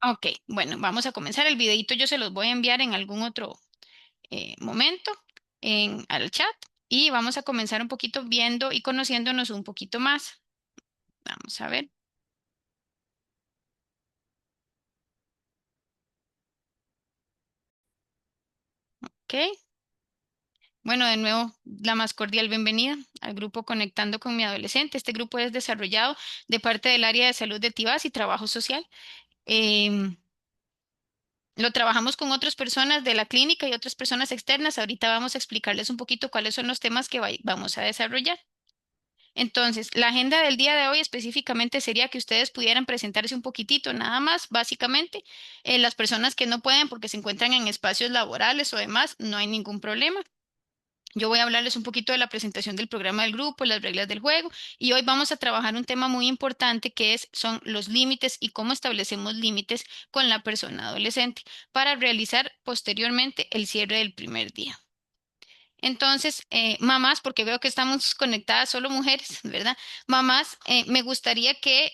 Ok, bueno, vamos a comenzar el videito. Yo se los voy a enviar en algún otro momento al chat y vamos a comenzar un poquito viendo y conociéndonos un poquito más. Vamos a ver. Ok. Bueno, de nuevo, la más cordial bienvenida al grupo Conectando con mi adolescente. Este grupo es desarrollado de parte del área de salud de Tibás y trabajo social. Em, lo trabajamos con otras personas de la clínica y otras personas externas. Ahorita vamos a explicarles un poquito cuáles son los temas que vamos a desarrollar. Entonces, la agenda del día de hoy específicamente sería que ustedes pudieran presentarse un poquitito, nada más, básicamente. Las personas que no pueden porque se encuentran en espacios laborales o demás, no hay ningún problema. Yo voy a hablarles un poquito de la presentación del programa del grupo, las reglas del juego, y hoy vamos a trabajar un tema muy importante que son los límites y cómo establecemos límites con la persona adolescente para realizar posteriormente el cierre del primer día. Entonces, mamás, porque veo que estamos conectadas solo mujeres, ¿verdad? Mamás, me gustaría que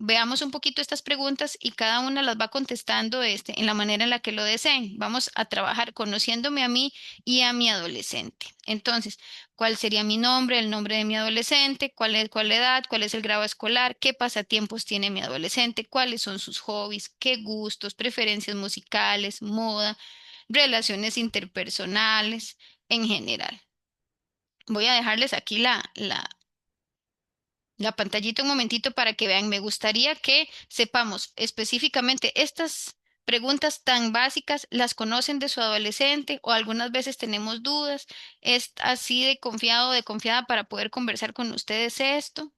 veamos un poquito estas preguntas y cada una las va contestando en la manera en la que lo deseen. Vamos a trabajar conociéndome a mí y a mi adolescente. Entonces, ¿cuál sería mi nombre, el nombre de mi adolescente? ¿Cuál edad? ¿Cuál es el grado escolar? ¿Qué pasatiempos tiene mi adolescente? ¿Cuáles son sus hobbies? ¿Qué gustos, preferencias musicales, moda, relaciones interpersonales? En general. Voy a dejarles aquí la pantallita un momentito para que vean. Me gustaría que sepamos específicamente estas preguntas tan básicas, ¿las conocen de su adolescente o algunas veces tenemos dudas? ¿Es así de confiado o de confiada para poder conversar con ustedes esto?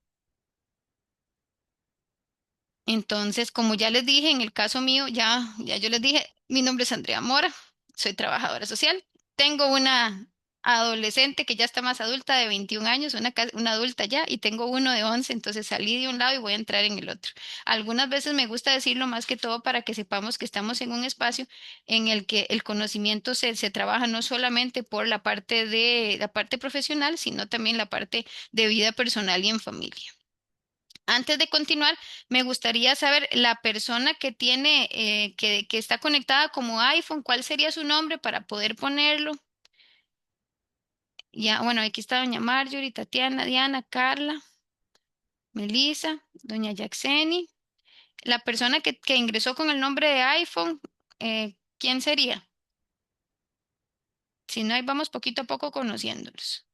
Entonces, como ya les dije, en el caso mío, ya yo les dije, mi nombre es Andrea Mora, soy trabajadora social. Tengo una adolescente que ya está más adulta de 21 años, una adulta ya, y tengo uno de 11, entonces salí de un lado y voy a entrar en el otro. Algunas veces me gusta decirlo más que todo para que sepamos que estamos en un espacio en el que el conocimiento se trabaja no solamente por la parte profesional, sino también la parte de vida personal y en familia. Antes de continuar, me gustaría saber la persona que tiene, que está conectada como iPhone, ¿cuál sería su nombre para poder ponerlo? Ya, bueno, aquí está doña Marjorie, Tatiana, Diana, Carla, Melissa, doña Yaxeni. La persona que ingresó con el nombre de iPhone, ¿quién sería? Si no, ahí vamos poquito a poco conociéndolos.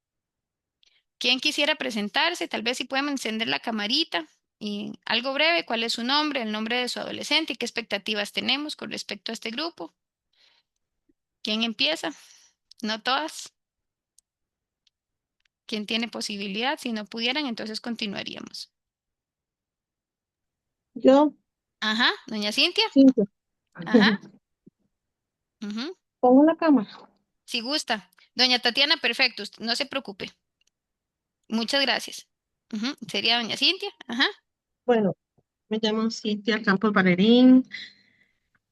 ¿Quién quisiera presentarse? Tal vez si pueden encender la camarita y algo breve, ¿cuál es su nombre, el nombre de su adolescente y qué expectativas tenemos con respecto a este grupo? ¿Quién empieza? No todas. ¿Quién tiene posibilidad? Si no pudieran, entonces continuaríamos. Yo, Ajá, doña Cintia. Cintia, Ajá, ujú. pongo la cámara. Si gusta. Doña Tatiana, perfecto, no se preocupe. Muchas gracias. Ujú, sería doña Cintia. Ajá, Bueno, me llamo Cintia Campos Valerín.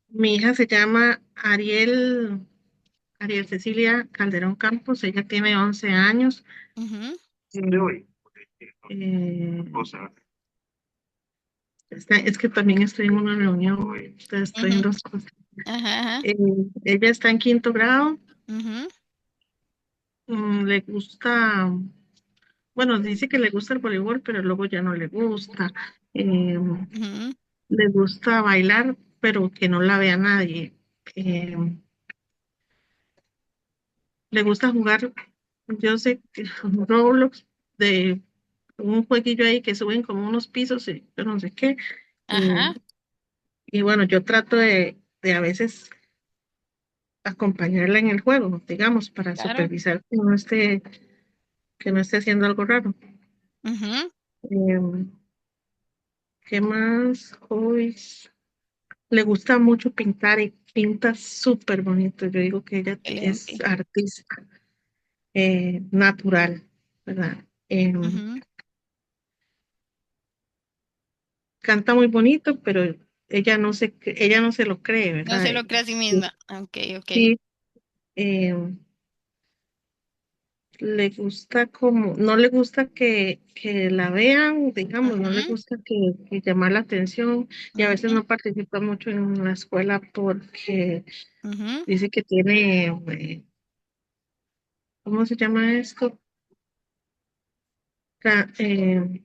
Mi hija se llama Ariel Cecilia Calderón Campos. Ella tiene 11 años. ujú, Eh, es que también estoy en una reunión, entonces estoy en ujú, dos cosas. ajá, ajá, Eh, Ella está en quinto grado. ujú, Le gusta, bueno, dice que le gusta el voleibol, pero luego ya no le gusta. Eh, ujú, Le gusta bailar, pero que no la vea nadie. Eh, Le gusta jugar, yo sé, que Roblox, de un jueguillo ahí que suben como unos pisos y yo no sé qué. Y, ajá, y bueno, yo trato de a veces acompañarla en el juego, digamos, para claro. supervisar que no esté haciendo algo raro. Ujú, Eh, ¿Qué más? Hoy le gusta mucho pintar y pinta súper bonito. Yo digo que ella es excelente. artista natural, ¿verdad? Ujú, Canta muy bonito, pero ella no se lo cree, no ¿verdad? se lo cree a sí Sí, misma. Ok, ok. sí, eh, le gusta como, no le gusta que la vean, digamos, no le Ujú, gusta que llamar la atención y a veces ujú, no participa mucho en la escuela porque ujú. dice que tiene, ¿cómo se llama esto? Ca- eh,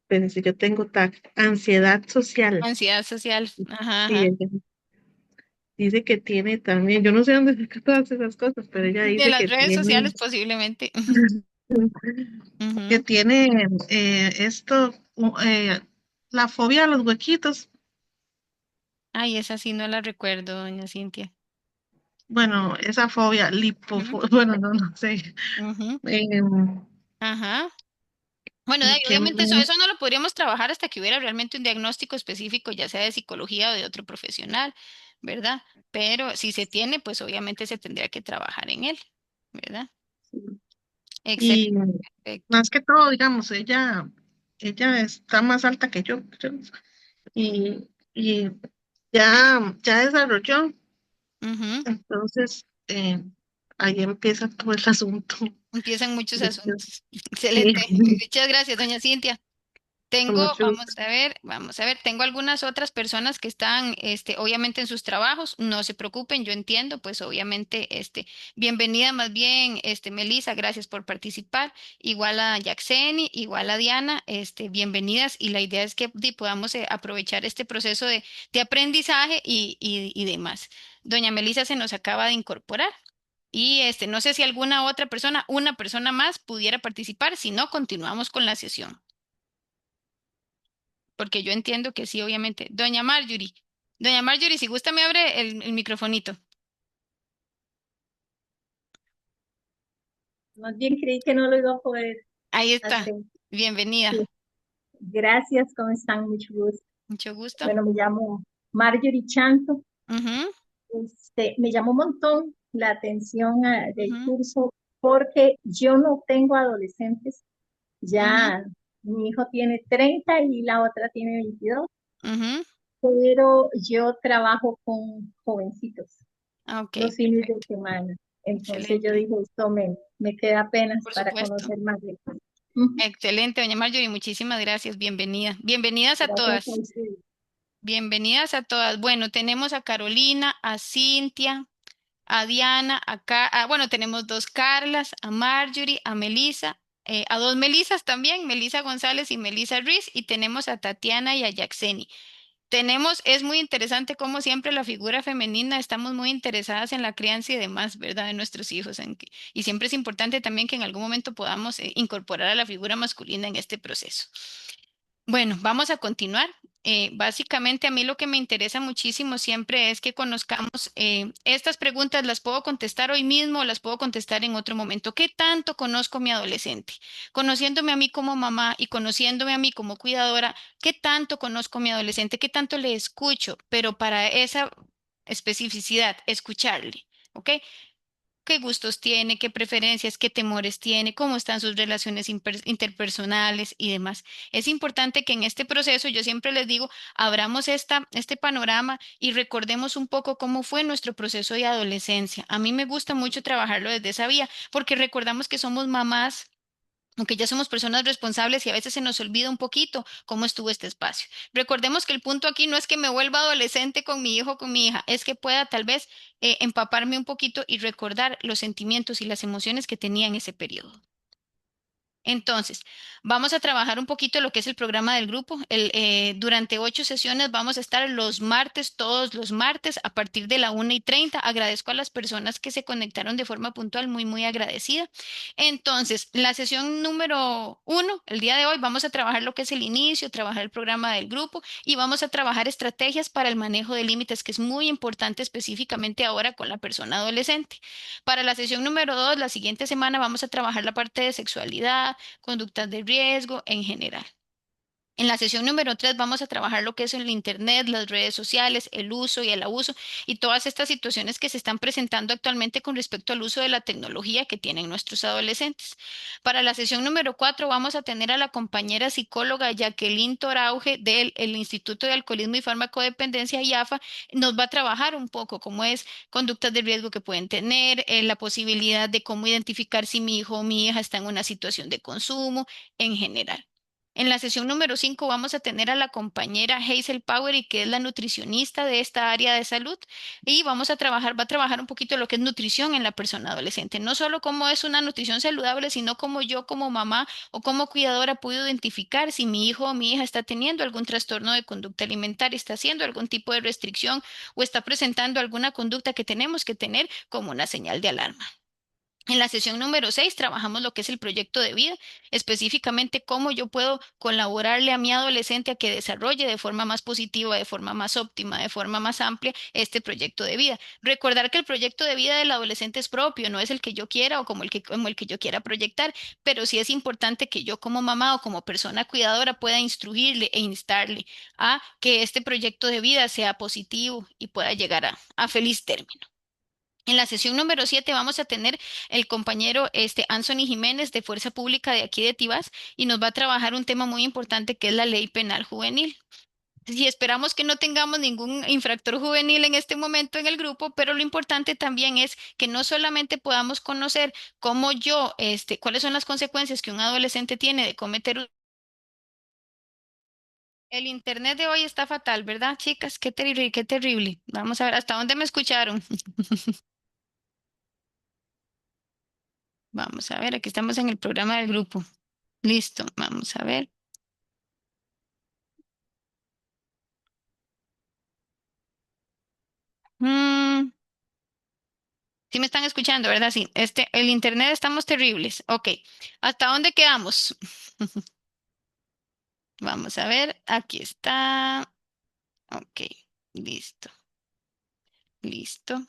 pero si yo tengo ansiedad social. Ansiedad social. Ajá, Sí, ajá. ella dice que tiene también, yo no sé dónde saca todas esas cosas, pero ella De dice las que redes tiene, sociales posiblemente. que Ujú. tiene esto, la fobia a los huequitos. Ay, esa sí no la recuerdo, doña Cintia. Bueno, esa fobia, Ujú, bueno, no sé. ujú. Eh, Ajá. Bueno, ¿Y qué obviamente eso más? no lo podríamos trabajar hasta que hubiera realmente un diagnóstico específico, ya sea de psicología o de otro profesional, ¿verdad? Pero si se tiene, pues obviamente se tendría que trabajar en él, ¿verdad? Excelente. Y más que todo, digamos, ella está más alta que yo, y ya desarrolló, Ujú. entonces ahí empieza todo el asunto. Empiezan muchos asuntos. Sí, Excelente. Muchas gracias, doña Cintia. con Tengo, mucho gusto. vamos a ver, tengo algunas otras personas que están, obviamente en sus trabajos, no se preocupen, yo entiendo, pues obviamente, bienvenida más bien, Melissa, gracias por participar, igual a Yaxeni, igual a Diana, bienvenidas, y la idea es que podamos aprovechar este proceso de aprendizaje y demás. Doña Melissa se nos acaba de incorporar. Y no sé si alguna otra persona, una persona más pudiera participar, si no, continuamos con la sesión porque yo entiendo que sí, obviamente. Doña Marjorie, si gusta me abre el microfonito. Más bien creí que no lo iba a poder Ahí está. hacer. Bienvenida. Sí. Gracias, ¿cómo están? Mucho gusto. Mucho gusto. Bueno, me llamo Marjorie Chanto. Ujú, Me llamó un montón la atención del ujú, curso porque yo no tengo adolescentes. ujú, Ya mi hijo tiene 30 y la otra tiene 22, ujú. pero yo trabajo con jovencitos Ah, ok, los fines de perfecto. semana. Entonces yo Excelente. dije, esto me queda apenas Por para supuesto. conocer más de esto. Ujú. Excelente, doña Marjorie, muchísimas gracias. Bienvenida. Bienvenidas a Gracias a todas. ustedes. Bienvenidas a todas. Bueno, tenemos a Carolina, a Cintia, a Diana, bueno, tenemos dos Carlas, a Marjorie, a Melissa, a dos Melisas también, Melissa González y Melissa Ruiz, y tenemos a Tatiana y a Yaxeni. Es muy interesante como siempre la figura femenina, estamos muy interesadas en la crianza y demás, ¿verdad? De nuestros hijos. Y siempre es importante también que en algún momento podamos incorporar a la figura masculina en este proceso. Bueno, vamos a continuar. Básicamente a mí lo que me interesa muchísimo siempre es que conozcamos estas preguntas, las puedo contestar hoy mismo o las puedo contestar en otro momento. ¿Qué tanto conozco a mi adolescente? Conociéndome a mí como mamá y conociéndome a mí como cuidadora, ¿qué tanto conozco a mi adolescente? ¿Qué tanto le escucho? Pero para esa especificidad, escucharle. ¿Ok? ¿Qué gustos tiene? ¿Qué preferencias? ¿Qué temores tiene? ¿Cómo están sus relaciones interpersonales y demás? Es importante que en este proceso, yo siempre les digo, abramos este panorama y recordemos un poco cómo fue nuestro proceso de adolescencia. A mí me gusta mucho trabajarlo desde esa vía, porque recordamos que somos mamás. Aunque ya somos personas responsables y a veces se nos olvida un poquito cómo estuvo este espacio. Recordemos que el punto aquí no es que me vuelva adolescente con mi hijo o con mi hija, es que pueda tal vez empaparme un poquito y recordar los sentimientos y las emociones que tenía en ese periodo. Entonces, vamos a trabajar un poquito lo que es el programa del grupo. Durante 8 sesiones vamos a estar los martes, todos los martes, a partir de la 1:30. Agradezco a las personas que se conectaron de forma puntual, muy, muy agradecida. Entonces, la sesión número 1, el día de hoy, vamos a trabajar lo que es el inicio, trabajar el programa del grupo y vamos a trabajar estrategias para el manejo de límites, que es muy importante específicamente ahora con la persona adolescente. Para la sesión número 2, la siguiente semana, vamos a trabajar la parte de sexualidad conductas de riesgo en general. En la sesión número 3 vamos a trabajar lo que es el Internet, las redes sociales, el uso y el abuso y todas estas situaciones que se están presentando actualmente con respecto al uso de la tecnología que tienen nuestros adolescentes. Para la sesión número 4 vamos a tener a la compañera psicóloga Jacqueline Torauge del el Instituto de Alcoholismo y Farmacodependencia IAFA. Nos va a trabajar un poco cómo es conductas de riesgo que pueden tener, la posibilidad de cómo identificar si mi hijo o mi hija está en una situación de consumo en general. En la sesión número 5 vamos a tener a la compañera Hazel Power, que es la nutricionista de esta área de salud, y va a trabajar un poquito lo que es nutrición en la persona adolescente. No solo cómo es una nutrición saludable, sino cómo yo como mamá o como cuidadora puedo identificar si mi hijo o mi hija está teniendo algún trastorno de conducta alimentaria, está haciendo algún tipo de restricción o está presentando alguna conducta que tenemos que tener como una señal de alarma. En la sesión número 6 trabajamos lo que es el proyecto de vida, específicamente cómo yo puedo colaborarle a mi adolescente a que desarrolle de forma más positiva, de forma más óptima, de forma más amplia este proyecto de vida. Recordar que el proyecto de vida del adolescente es propio, no es el que yo quiera o como el que yo quiera proyectar, pero sí es importante que yo como mamá o como persona cuidadora pueda instruirle e instarle a que este proyecto de vida sea positivo y pueda llegar a feliz término. En la sesión número 7 vamos a tener el compañero Anthony Jiménez de Fuerza Pública de aquí de Tibás y nos va a trabajar un tema muy importante que es la ley penal juvenil. Y esperamos que no tengamos ningún infractor juvenil en este momento en el grupo, pero lo importante también es que no solamente podamos conocer cuáles son las consecuencias que un adolescente tiene de cometer El internet de hoy está fatal, ¿verdad, chicas? Qué terrible, qué terrible. Vamos a ver hasta dónde me escucharon. Vamos a ver, aquí estamos en el programa del grupo. Listo, vamos a ver. Mm, sí me están escuchando, ¿verdad? Sí, el internet estamos terribles. Ok, ¿hasta dónde quedamos? Vamos a ver, aquí está. Ok, listo, listo.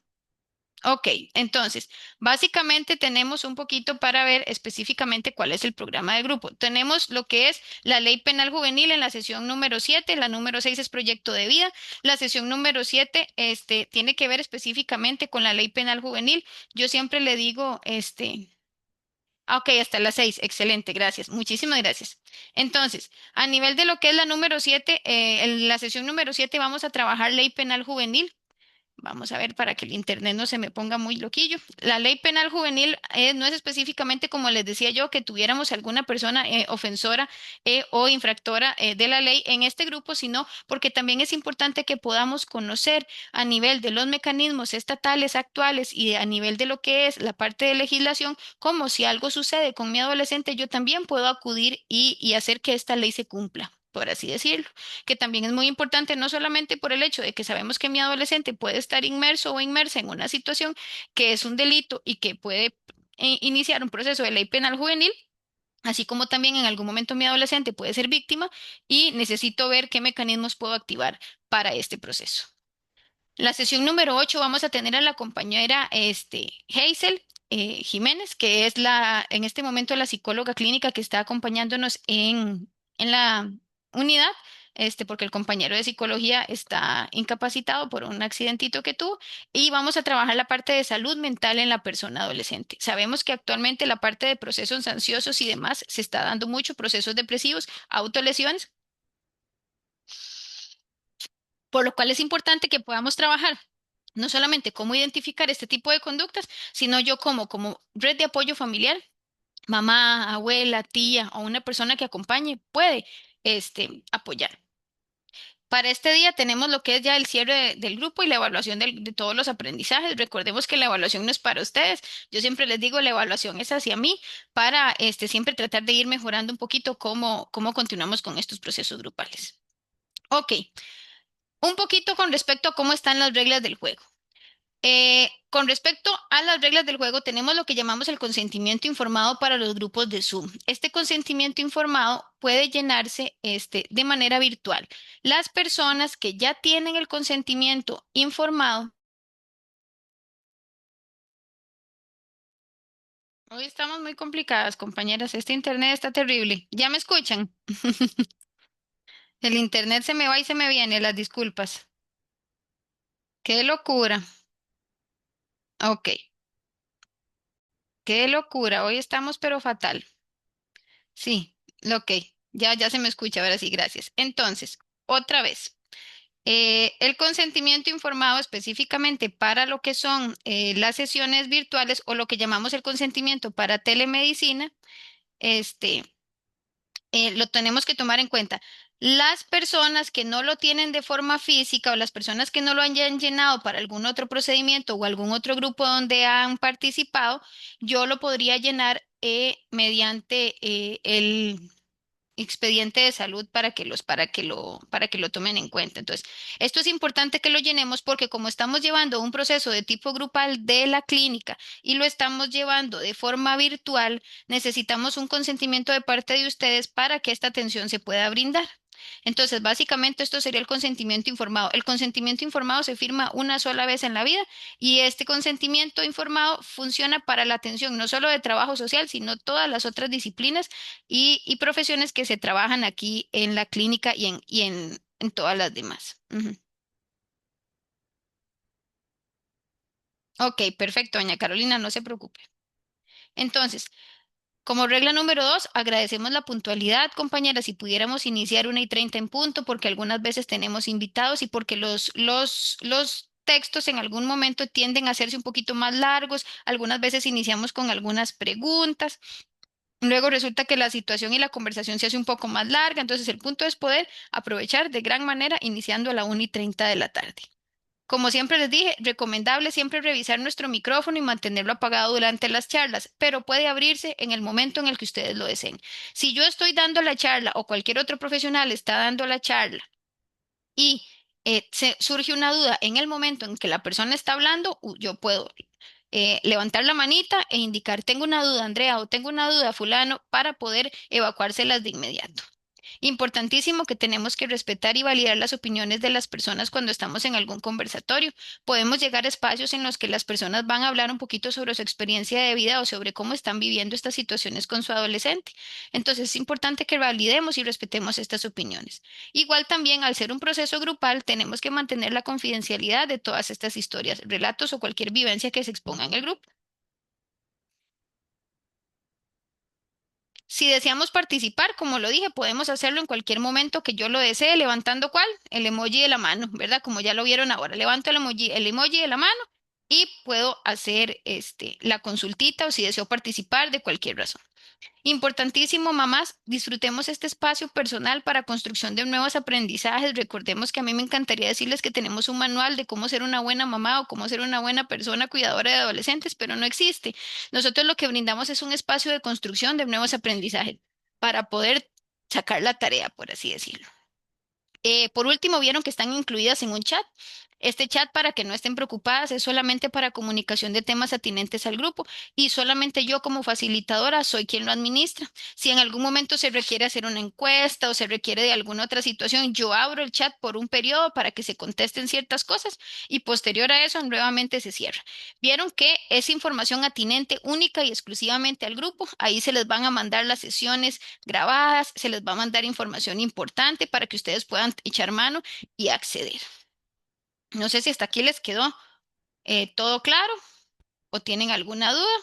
Ok, entonces, básicamente tenemos un poquito para ver específicamente cuál es el programa de grupo. Tenemos lo que es la ley penal juvenil en la sesión número 7, la número 6 es proyecto de vida, la sesión número 7 tiene que ver específicamente con la ley penal juvenil. Yo siempre le digo, ok, hasta las 6, excelente, gracias, muchísimas gracias. Entonces, a nivel de lo que es la número 7, en la sesión número 7 vamos a trabajar ley penal juvenil. Vamos a ver para que el internet no se me ponga muy loquillo. La ley penal juvenil no es específicamente como les decía yo, que tuviéramos alguna persona ofensora o infractora de la ley en este grupo, sino porque también es importante que podamos conocer a nivel de los mecanismos estatales actuales y a nivel de lo que es la parte de legislación, como si algo sucede con mi adolescente, yo también puedo acudir y hacer que esta ley se cumpla, por así decirlo, que también es muy importante, no solamente por el hecho de que sabemos que mi adolescente puede estar inmerso o inmersa en una situación que es un delito y que puede iniciar un proceso de ley penal juvenil, así como también en algún momento mi adolescente puede ser víctima y necesito ver qué mecanismos puedo activar para este proceso. La sesión número 8 vamos a tener a la compañera Hazel Jiménez, que es en este momento la psicóloga clínica que está acompañándonos en la unidad, porque el compañero de psicología está incapacitado por un accidentito que tuvo, y vamos a trabajar la parte de salud mental en la persona adolescente. Sabemos que actualmente la parte de procesos ansiosos y demás se está dando mucho, procesos depresivos, autolesiones, por lo cual es importante que podamos trabajar no solamente cómo identificar este tipo de conductas, sino yo como red de apoyo familiar, mamá, abuela, tía o una persona que acompañe puede apoyar. Para este día tenemos lo que es ya el cierre del grupo y la evaluación de todos los aprendizajes. Recordemos que la evaluación no es para ustedes. Yo siempre les digo, la evaluación es hacia mí para siempre tratar de ir mejorando un poquito cómo continuamos con estos procesos grupales. Ok, un poquito con respecto a cómo están las reglas del juego. Con respecto a las reglas del juego, tenemos lo que llamamos el consentimiento informado para los grupos de Zoom. Este consentimiento informado puede llenarse de manera virtual. Las personas que ya tienen el consentimiento informado, hoy estamos muy complicadas, compañeras. Este internet está terrible. ¿Ya me escuchan? El internet se me va y se me viene, las disculpas. Qué locura. Ok, qué locura. Hoy estamos pero fatal. Sí, ok. Ya se me escucha, ahora sí, gracias. Entonces, otra vez. El consentimiento informado específicamente para lo que son las sesiones virtuales o lo que llamamos el consentimiento para telemedicina, este, lo tenemos que tomar en cuenta. Las personas que no lo tienen de forma física o las personas que no lo hayan llenado para algún otro procedimiento o algún otro grupo donde han participado, yo lo podría llenar mediante el expediente de salud para que lo tomen en cuenta. Entonces, esto es importante que lo llenemos porque como estamos llevando un proceso de tipo grupal de la clínica y lo estamos llevando de forma virtual, necesitamos un consentimiento de parte de ustedes para que esta atención se pueda brindar. Entonces, básicamente esto sería el consentimiento informado. El consentimiento informado se firma una sola vez en la vida y este consentimiento informado funciona para la atención no solo de trabajo social, sino todas las otras disciplinas y profesiones que se trabajan aquí en la clínica en todas las demás. Ujú. Ok, perfecto, doña Carolina, no se preocupe. Entonces, como regla número 2, agradecemos la puntualidad, compañeras. Si pudiéramos iniciar 1:30 en punto, porque algunas veces tenemos invitados y porque los textos en algún momento tienden a hacerse un poquito más largos. Algunas veces iniciamos con algunas preguntas. Luego resulta que la situación y la conversación se hace un poco más larga. Entonces, el punto es poder aprovechar de gran manera iniciando a la 1:30 de la tarde. Como siempre les dije, recomendable siempre revisar nuestro micrófono y mantenerlo apagado durante las charlas, pero puede abrirse en el momento en el que ustedes lo deseen. Si yo estoy dando la charla o cualquier otro profesional está dando la charla y surge una duda en el momento en que la persona está hablando, yo puedo levantar la manita e indicar, tengo una duda, Andrea, o tengo una duda, fulano, para poder evacuárselas de inmediato. Importantísimo que tenemos que respetar y validar las opiniones de las personas cuando estamos en algún conversatorio. Podemos llegar a espacios en los que las personas van a hablar un poquito sobre su experiencia de vida o sobre cómo están viviendo estas situaciones con su adolescente. Entonces es importante que validemos y respetemos estas opiniones. Igual también, al ser un proceso grupal, tenemos que mantener la confidencialidad de todas estas historias, relatos o cualquier vivencia que se exponga en el grupo. Si deseamos participar, como lo dije, podemos hacerlo en cualquier momento que yo lo desee, levantando ¿cuál? El emoji de la mano, ¿verdad? Como ya lo vieron ahora. Levanto el emoji de la mano y puedo hacer la consultita o si deseo participar de cualquier razón. Importantísimo, mamás, disfrutemos este espacio personal para construcción de nuevos aprendizajes. Recordemos que a mí me encantaría decirles que tenemos un manual de cómo ser una buena mamá o cómo ser una buena persona cuidadora de adolescentes, pero no existe. Nosotros lo que brindamos es un espacio de construcción de nuevos aprendizajes para poder sacar la tarea, por así decirlo. Por último, vieron que están incluidas en un chat. Este chat, para que no estén preocupadas, es solamente para comunicación de temas atinentes al grupo y solamente yo como facilitadora soy quien lo administra. Si en algún momento se requiere hacer una encuesta o se requiere de alguna otra situación, yo abro el chat por un periodo para que se contesten ciertas cosas y posterior a eso nuevamente se cierra. Vieron que es información atinente única y exclusivamente al grupo. Ahí se les van a mandar las sesiones grabadas, se les va a mandar información importante para que ustedes puedan echar mano y acceder. No sé si hasta aquí les quedó todo claro o tienen alguna duda.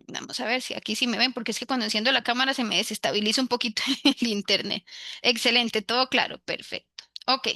Vamos a ver si aquí sí me ven, porque es que cuando enciendo la cámara se me desestabiliza un poquito el internet. Excelente, todo claro, perfecto. Ok.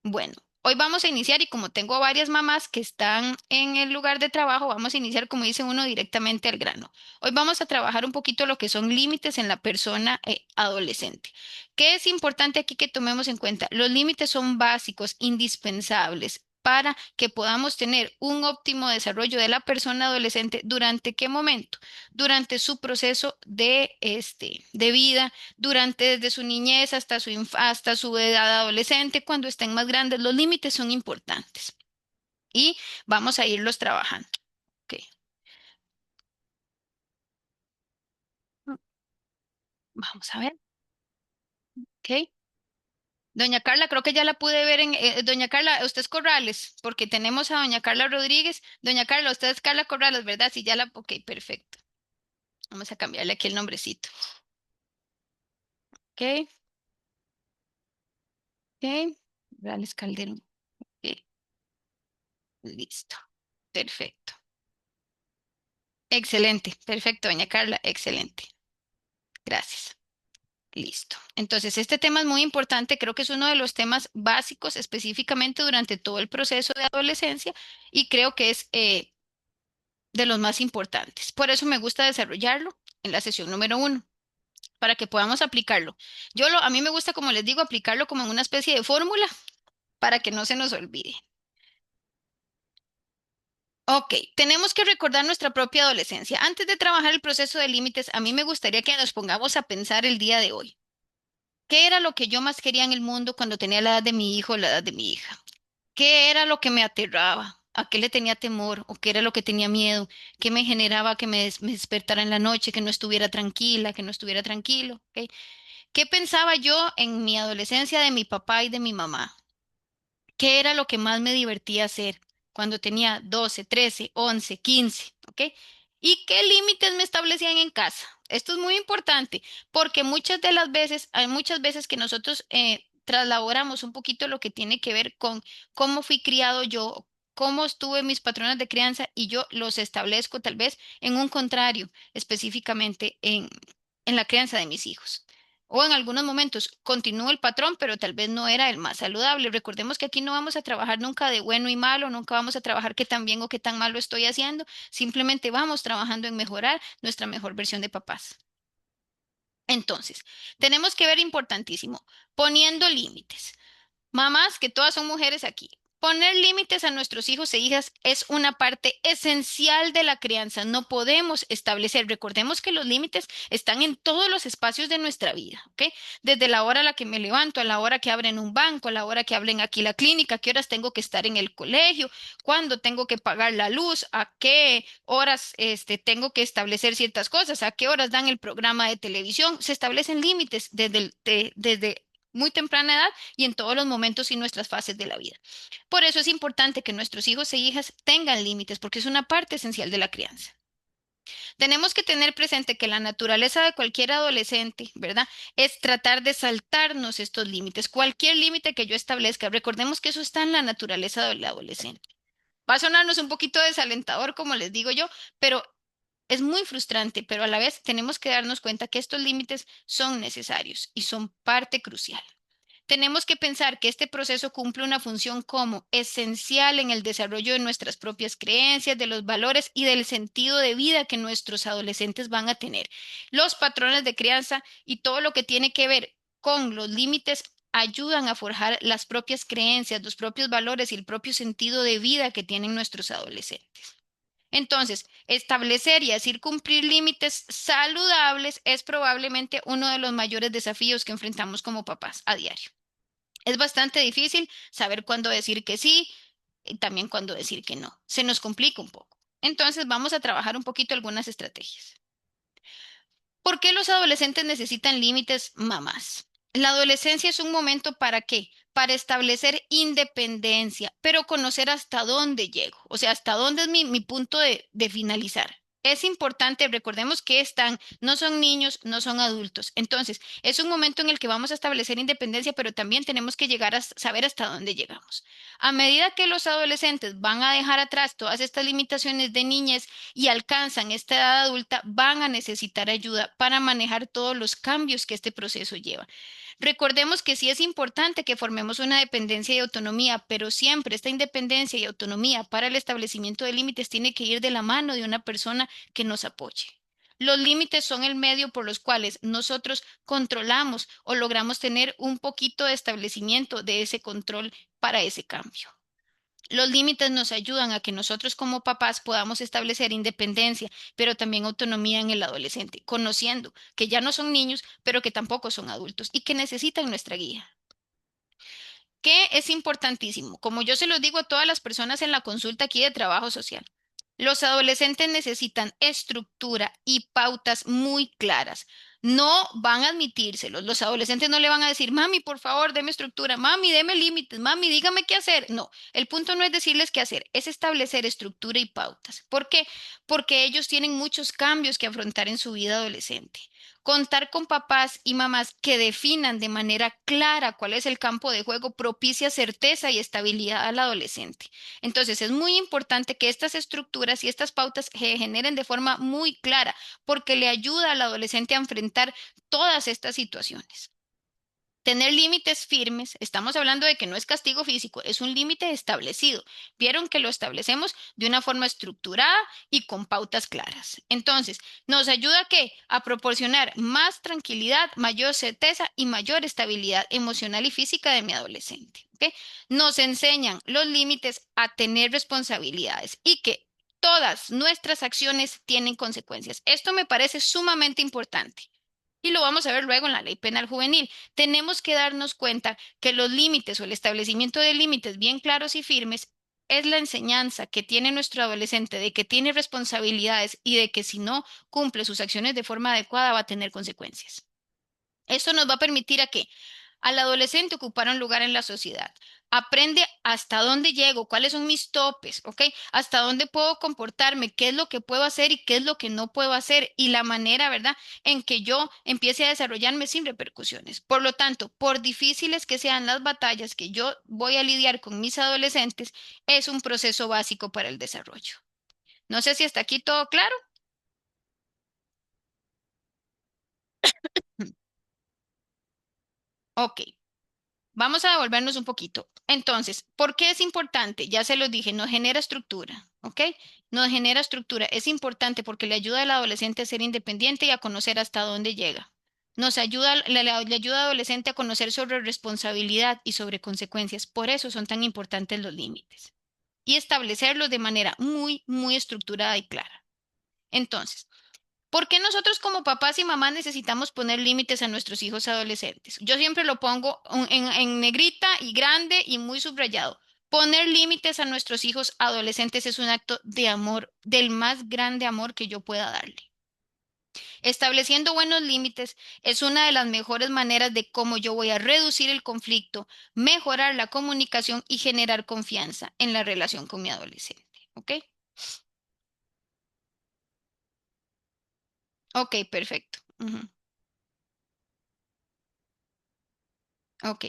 Bueno, hoy vamos a iniciar y como tengo varias mamás que están en el lugar de trabajo, vamos a iniciar, como dice uno, directamente al grano. Hoy vamos a trabajar un poquito lo que son límites en la persona adolescente. ¿Qué es importante aquí que tomemos en cuenta? Los límites son básicos, indispensables para que podamos tener un óptimo desarrollo de la persona adolescente. ¿Durante qué momento? Durante su proceso de vida durante desde su niñez hasta hasta su edad adolescente, cuando estén más grandes, los límites son importantes y vamos a irlos trabajando. Ok, vamos a ver. Ok. Doña Carla, creo que ya la pude ver Doña Carla, usted es Corrales, porque tenemos a doña Carla Rodríguez. Doña Carla, usted es Carla Corrales, ¿verdad? Sí, ya la... Ok, perfecto. Vamos a cambiarle aquí el nombrecito. Ok, ok. Morales Calderón. Ok, listo. Perfecto. Excelente. Perfecto, doña Carla. Excelente. Gracias. Listo. Entonces, este tema es muy importante. Creo que es uno de los temas básicos específicamente durante todo el proceso de adolescencia y creo que es de los más importantes. Por eso me gusta desarrollarlo en la sesión número 1, para que podamos aplicarlo. A mí me gusta, como les digo, aplicarlo como en una especie de fórmula para que no se nos olvide. Ok, tenemos que recordar nuestra propia adolescencia. Antes de trabajar el proceso de límites, a mí me gustaría que nos pongamos a pensar el día de hoy. ¿Qué era lo que yo más quería en el mundo cuando tenía la edad de mi hijo o la edad de mi hija? ¿Qué era lo que me aterraba? ¿A qué le tenía temor? ¿O qué era lo que tenía miedo? ¿Qué me generaba que me despertara en la noche, que no estuviera tranquila, que no estuviera tranquilo? ¿Ok? ¿Qué pensaba yo en mi adolescencia de mi papá y de mi mamá? ¿Qué era lo que más me divertía hacer cuando tenía 12, 13, 11, 15? ¿Ok? ¿Y qué límites me establecían en casa? Esto es muy importante porque muchas de las veces, hay muchas veces que nosotros traslaboramos un poquito lo que tiene que ver con cómo fui criado yo, cómo estuve mis patrones de crianza y yo los establezco tal vez en un contrario, específicamente en la crianza de mis hijos. O en algunos momentos continúo el patrón, pero tal vez no era el más saludable. Recordemos que aquí no vamos a trabajar nunca de bueno y malo, nunca vamos a trabajar qué tan bien o qué tan mal lo estoy haciendo, simplemente vamos trabajando en mejorar nuestra mejor versión de papás. Entonces, tenemos que ver importantísimo, poniendo límites. Mamás, que todas son mujeres aquí. Poner límites a nuestros hijos e hijas es una parte esencial de la crianza. No podemos establecer. Recordemos que los límites están en todos los espacios de nuestra vida, ¿ok? Desde la hora a la que me levanto, a la hora que abren un banco, a la hora que abren aquí la clínica, a qué horas tengo que estar en el colegio, cuándo tengo que pagar la luz, a qué horas tengo que establecer ciertas cosas, a qué horas dan el programa de televisión. Se establecen límites desde muy temprana edad y en todos los momentos y nuestras fases de la vida. Por eso es importante que nuestros hijos e hijas tengan límites, porque es una parte esencial de la crianza. Tenemos que tener presente que la naturaleza de cualquier adolescente, ¿verdad? Es tratar de saltarnos estos límites. Cualquier límite que yo establezca, recordemos que eso está en la naturaleza del adolescente. Va a sonarnos un poquito desalentador, como les digo yo, pero es muy frustrante, pero a la vez tenemos que darnos cuenta que estos límites son necesarios y son parte crucial. Tenemos que pensar que este proceso cumple una función como esencial en el desarrollo de nuestras propias creencias, de los valores y del sentido de vida que nuestros adolescentes van a tener. Los patrones de crianza y todo lo que tiene que ver con los límites ayudan a forjar las propias creencias, los propios valores y el propio sentido de vida que tienen nuestros adolescentes. Entonces, establecer y así cumplir límites saludables es probablemente uno de los mayores desafíos que enfrentamos como papás a diario. Es bastante difícil saber cuándo decir que sí y también cuándo decir que no. Se nos complica un poco. Entonces, vamos a trabajar un poquito algunas estrategias. ¿Por qué los adolescentes necesitan límites, mamás? La adolescencia es un momento para qué? Para establecer independencia, pero conocer hasta dónde llego, o sea, hasta dónde es mi punto de finalizar. Es importante, recordemos que no son niños, no son adultos. Entonces, es un momento en el que vamos a establecer independencia, pero también tenemos que llegar a saber hasta dónde llegamos. A medida que los adolescentes van a dejar atrás todas estas limitaciones de niñez y alcanzan esta edad adulta, van a necesitar ayuda para manejar todos los cambios que este proceso lleva. Recordemos que sí es importante que formemos una dependencia y autonomía, pero siempre esta independencia y autonomía para el establecimiento de límites tiene que ir de la mano de una persona que nos apoye. Los límites son el medio por los cuales nosotros controlamos o logramos tener un poquito de establecimiento de ese control para ese cambio. Los límites nos ayudan a que nosotros como papás podamos establecer independencia, pero también autonomía en el adolescente, conociendo que ya no son niños, pero que tampoco son adultos y que necesitan nuestra guía. ¿Qué es importantísimo? Como yo se lo digo a todas las personas en la consulta aquí de trabajo social, los adolescentes necesitan estructura y pautas muy claras. No van a admitírselo. Los adolescentes no le van a decir, mami, por favor, deme estructura, mami, deme límites, mami, dígame qué hacer. No, el punto no es decirles qué hacer, es establecer estructura y pautas. ¿Por qué? Porque ellos tienen muchos cambios que afrontar en su vida adolescente. Contar con papás y mamás que definan de manera clara cuál es el campo de juego propicia certeza y estabilidad al adolescente. Entonces, es muy importante que estas estructuras y estas pautas se generen de forma muy clara porque le ayuda al adolescente a enfrentar todas estas situaciones. Tener límites firmes, estamos hablando de que no es castigo físico, es un límite establecido. Vieron que lo establecemos de una forma estructurada y con pautas claras. Entonces, nos ayuda a qué? A proporcionar más tranquilidad, mayor certeza y mayor estabilidad emocional y física de mi adolescente. ¿Ok? Nos enseñan los límites a tener responsabilidades y que todas nuestras acciones tienen consecuencias. Esto me parece sumamente importante. Y lo vamos a ver luego en la ley penal juvenil. Tenemos que darnos cuenta que los límites o el establecimiento de límites bien claros y firmes es la enseñanza que tiene nuestro adolescente de que tiene responsabilidades y de que si no cumple sus acciones de forma adecuada va a tener consecuencias. Esto nos va a permitir a que al adolescente ocupar un lugar en la sociedad. Aprende hasta dónde llego, cuáles son mis topes, ¿ok? Hasta dónde puedo comportarme, qué es lo que puedo hacer y qué es lo que no puedo hacer y la manera, ¿verdad?, en que yo empiece a desarrollarme sin repercusiones. Por lo tanto, por difíciles que sean las batallas que yo voy a lidiar con mis adolescentes, es un proceso básico para el desarrollo. No sé si hasta aquí todo claro. Ok. Vamos a devolvernos un poquito. Entonces, ¿por qué es importante? Ya se los dije, nos genera estructura, ¿ok? Nos genera estructura. Es importante porque le ayuda al adolescente a ser independiente y a conocer hasta dónde llega. Nos ayuda, le ayuda al adolescente a conocer sobre responsabilidad y sobre consecuencias. Por eso son tan importantes los límites. Y establecerlos de manera muy, muy estructurada y clara. Entonces, ¿por qué nosotros como papás y mamás necesitamos poner límites a nuestros hijos adolescentes? Yo siempre lo pongo en negrita y grande y muy subrayado. Poner límites a nuestros hijos adolescentes es un acto de amor, del más grande amor que yo pueda darle. Estableciendo buenos límites es una de las mejores maneras de cómo yo voy a reducir el conflicto, mejorar la comunicación y generar confianza en la relación con mi adolescente. ¿Ok? Ok, perfecto. Ujú. Ok.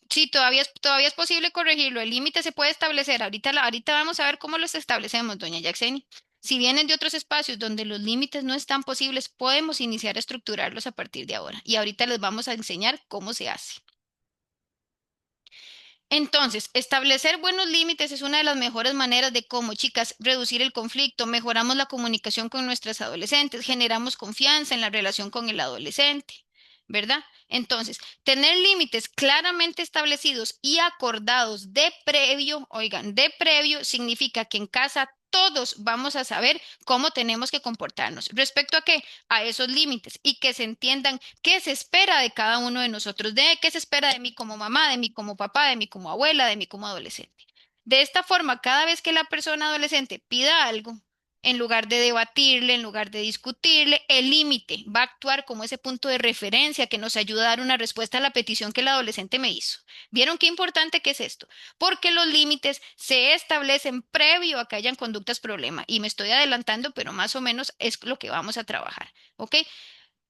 Sí, todavía es posible corregirlo. El límite se puede establecer. Ahorita vamos a ver cómo los establecemos, doña Yaxeni. Si vienen de otros espacios donde los límites no están posibles, podemos iniciar a estructurarlos a partir de ahora. Y ahorita les vamos a enseñar cómo se hace. Entonces, establecer buenos límites es una de las mejores maneras de cómo, chicas, reducir el conflicto, mejoramos la comunicación con nuestras adolescentes, generamos confianza en la relación con el adolescente, ¿verdad? Entonces, tener límites claramente establecidos y acordados de previo, oigan, de previo significa que en casa todos vamos a saber cómo tenemos que comportarnos. ¿Respecto a qué? A esos límites y que se entiendan qué se espera de cada uno de nosotros, de qué se espera de mí como mamá, de mí como papá, de mí como abuela, de mí como adolescente. De esta forma, cada vez que la persona adolescente pida algo, en lugar de debatirle, en lugar de discutirle, el límite va a actuar como ese punto de referencia que nos ayuda a dar una respuesta a la petición que el adolescente me hizo. ¿Vieron qué importante que es esto? Porque los límites se establecen previo a que hayan conductas problema. Y me estoy adelantando, pero más o menos es lo que vamos a trabajar. ¿Ok?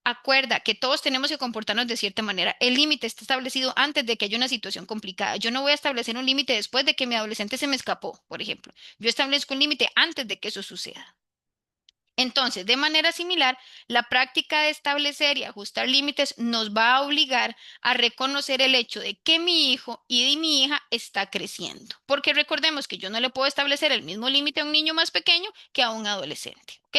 Acuerda que todos tenemos que comportarnos de cierta manera. El límite está establecido antes de que haya una situación complicada. Yo no voy a establecer un límite después de que mi adolescente se me escapó, por ejemplo. Yo establezco un límite antes de que eso suceda. Entonces, de manera similar, la práctica de establecer y ajustar límites nos va a obligar a reconocer el hecho de que mi hijo y de mi hija está creciendo. Porque recordemos que yo no le puedo establecer el mismo límite a un niño más pequeño que a un adolescente, ¿ok?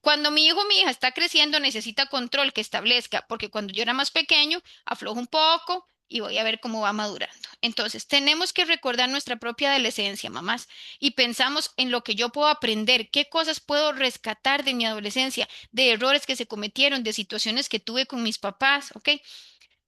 Cuando mi hijo o mi hija está creciendo, necesita control que establezca, porque cuando yo era más pequeño, aflojo un poco y voy a ver cómo va madurando. Entonces, tenemos que recordar nuestra propia adolescencia, mamás, y pensamos en lo que yo puedo aprender, qué cosas puedo rescatar de mi adolescencia, de errores que se cometieron, de situaciones que tuve con mis papás, ¿ok?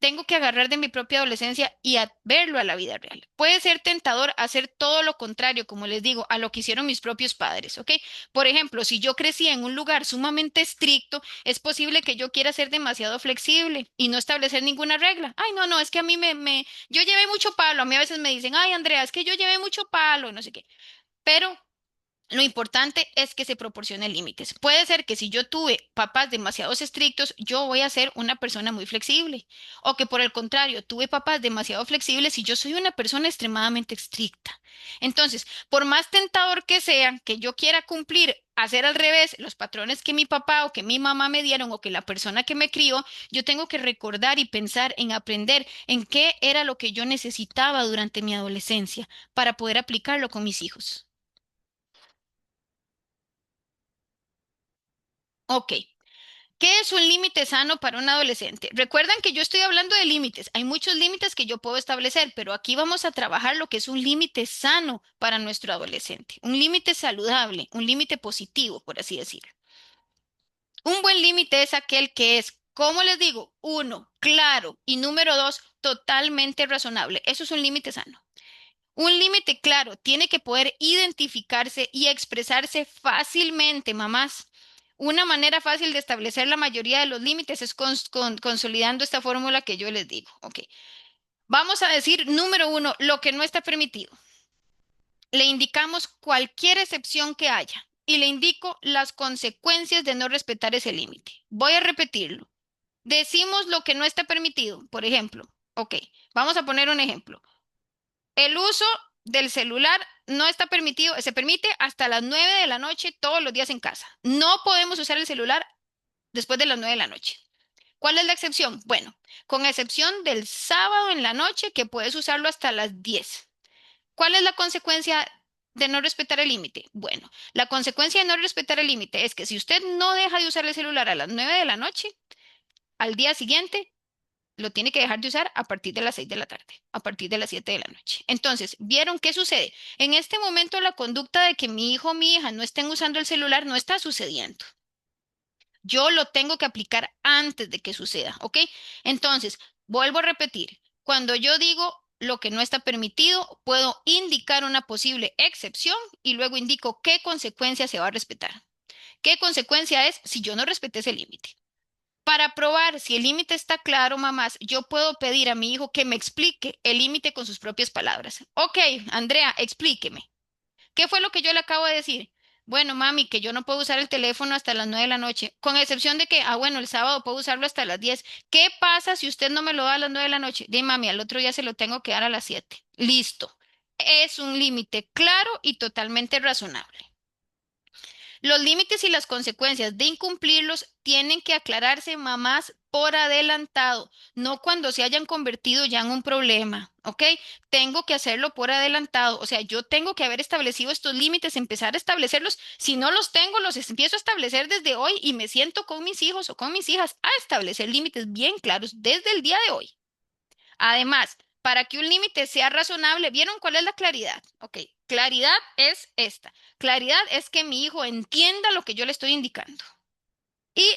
tengo que agarrar de mi propia adolescencia y verlo a la vida real. Puede ser tentador hacer todo lo contrario, como les digo, a lo que hicieron mis propios padres, ¿ok? Por ejemplo, si yo crecí en un lugar sumamente estricto, es posible que yo quiera ser demasiado flexible y no establecer ninguna regla. Ay, no, no, es que a mí yo llevé mucho palo. A mí a veces me dicen, ay, Andrea, es que yo llevé mucho palo, no sé qué. Pero lo importante es que se proporcionen límites. Puede ser que si yo tuve papás demasiados estrictos, yo voy a ser una persona muy flexible. O que por el contrario, tuve papás demasiado flexibles y yo soy una persona extremadamente estricta. Entonces, por más tentador que sea, que yo quiera cumplir, hacer al revés, los patrones que mi papá o que mi mamá me dieron o que la persona que me crió, yo tengo que recordar y pensar en aprender en qué era lo que yo necesitaba durante mi adolescencia para poder aplicarlo con mis hijos. Ok. ¿Qué es un límite sano para un adolescente? Recuerdan que yo estoy hablando de límites. Hay muchos límites que yo puedo establecer, pero aquí vamos a trabajar lo que es un límite sano para nuestro adolescente. Un límite saludable, un límite positivo, por así decirlo. Un buen límite es aquel que es, como les digo, uno, claro y número dos, totalmente razonable. Eso es un límite sano. Un límite claro tiene que poder identificarse y expresarse fácilmente, mamás. Una manera fácil de establecer la mayoría de los límites es consolidando esta fórmula que yo les digo. Ok. Vamos a decir, número uno, lo que no está permitido. Le indicamos cualquier excepción que haya y le indico las consecuencias de no respetar ese límite. Voy a repetirlo. Decimos lo que no está permitido. Por ejemplo, ok, vamos a poner un ejemplo. El uso del celular no está permitido, se permite hasta las 9 de la noche todos los días en casa. No podemos usar el celular después de las 9 de la noche. ¿Cuál es la excepción? Bueno, con excepción del sábado en la noche que puedes usarlo hasta las 10. ¿Cuál es la consecuencia de no respetar el límite? Bueno, la consecuencia de no respetar el límite es que si usted no deja de usar el celular a las 9 de la noche, al día siguiente lo tiene que dejar de usar a partir de las 6 de la tarde, a partir de las 7 de la noche. Entonces, ¿vieron qué sucede? En este momento la conducta de que mi hijo o mi hija no estén usando el celular no está sucediendo. Yo lo tengo que aplicar antes de que suceda, ¿ok? Entonces, vuelvo a repetir, cuando yo digo lo que no está permitido, puedo indicar una posible excepción y luego indico qué consecuencia se va a respetar. ¿Qué consecuencia es si yo no respeté ese límite? Para probar si el límite está claro, mamás, yo puedo pedir a mi hijo que me explique el límite con sus propias palabras. Ok, Andrea, explíqueme. ¿Qué fue lo que yo le acabo de decir? Bueno, mami, que yo no puedo usar el teléfono hasta las 9 de la noche, con excepción de que, bueno, el sábado puedo usarlo hasta las 10. ¿Qué pasa si usted no me lo da a las 9 de la noche? Dime, mami, al otro día se lo tengo que dar a las 7. Listo. Es un límite claro y totalmente razonable. Los límites y las consecuencias de incumplirlos tienen que aclararse, mamás, por adelantado, no cuando se hayan convertido ya en un problema, ¿ok? Tengo que hacerlo por adelantado, o sea, yo tengo que haber establecido estos límites, empezar a establecerlos. Si no los tengo, los empiezo a establecer desde hoy y me siento con mis hijos o con mis hijas a establecer límites bien claros desde el día de hoy. Además, para que un límite sea razonable, ¿vieron cuál es la claridad? Ok, claridad es esta. Claridad es que mi hijo entienda lo que yo le estoy indicando. Y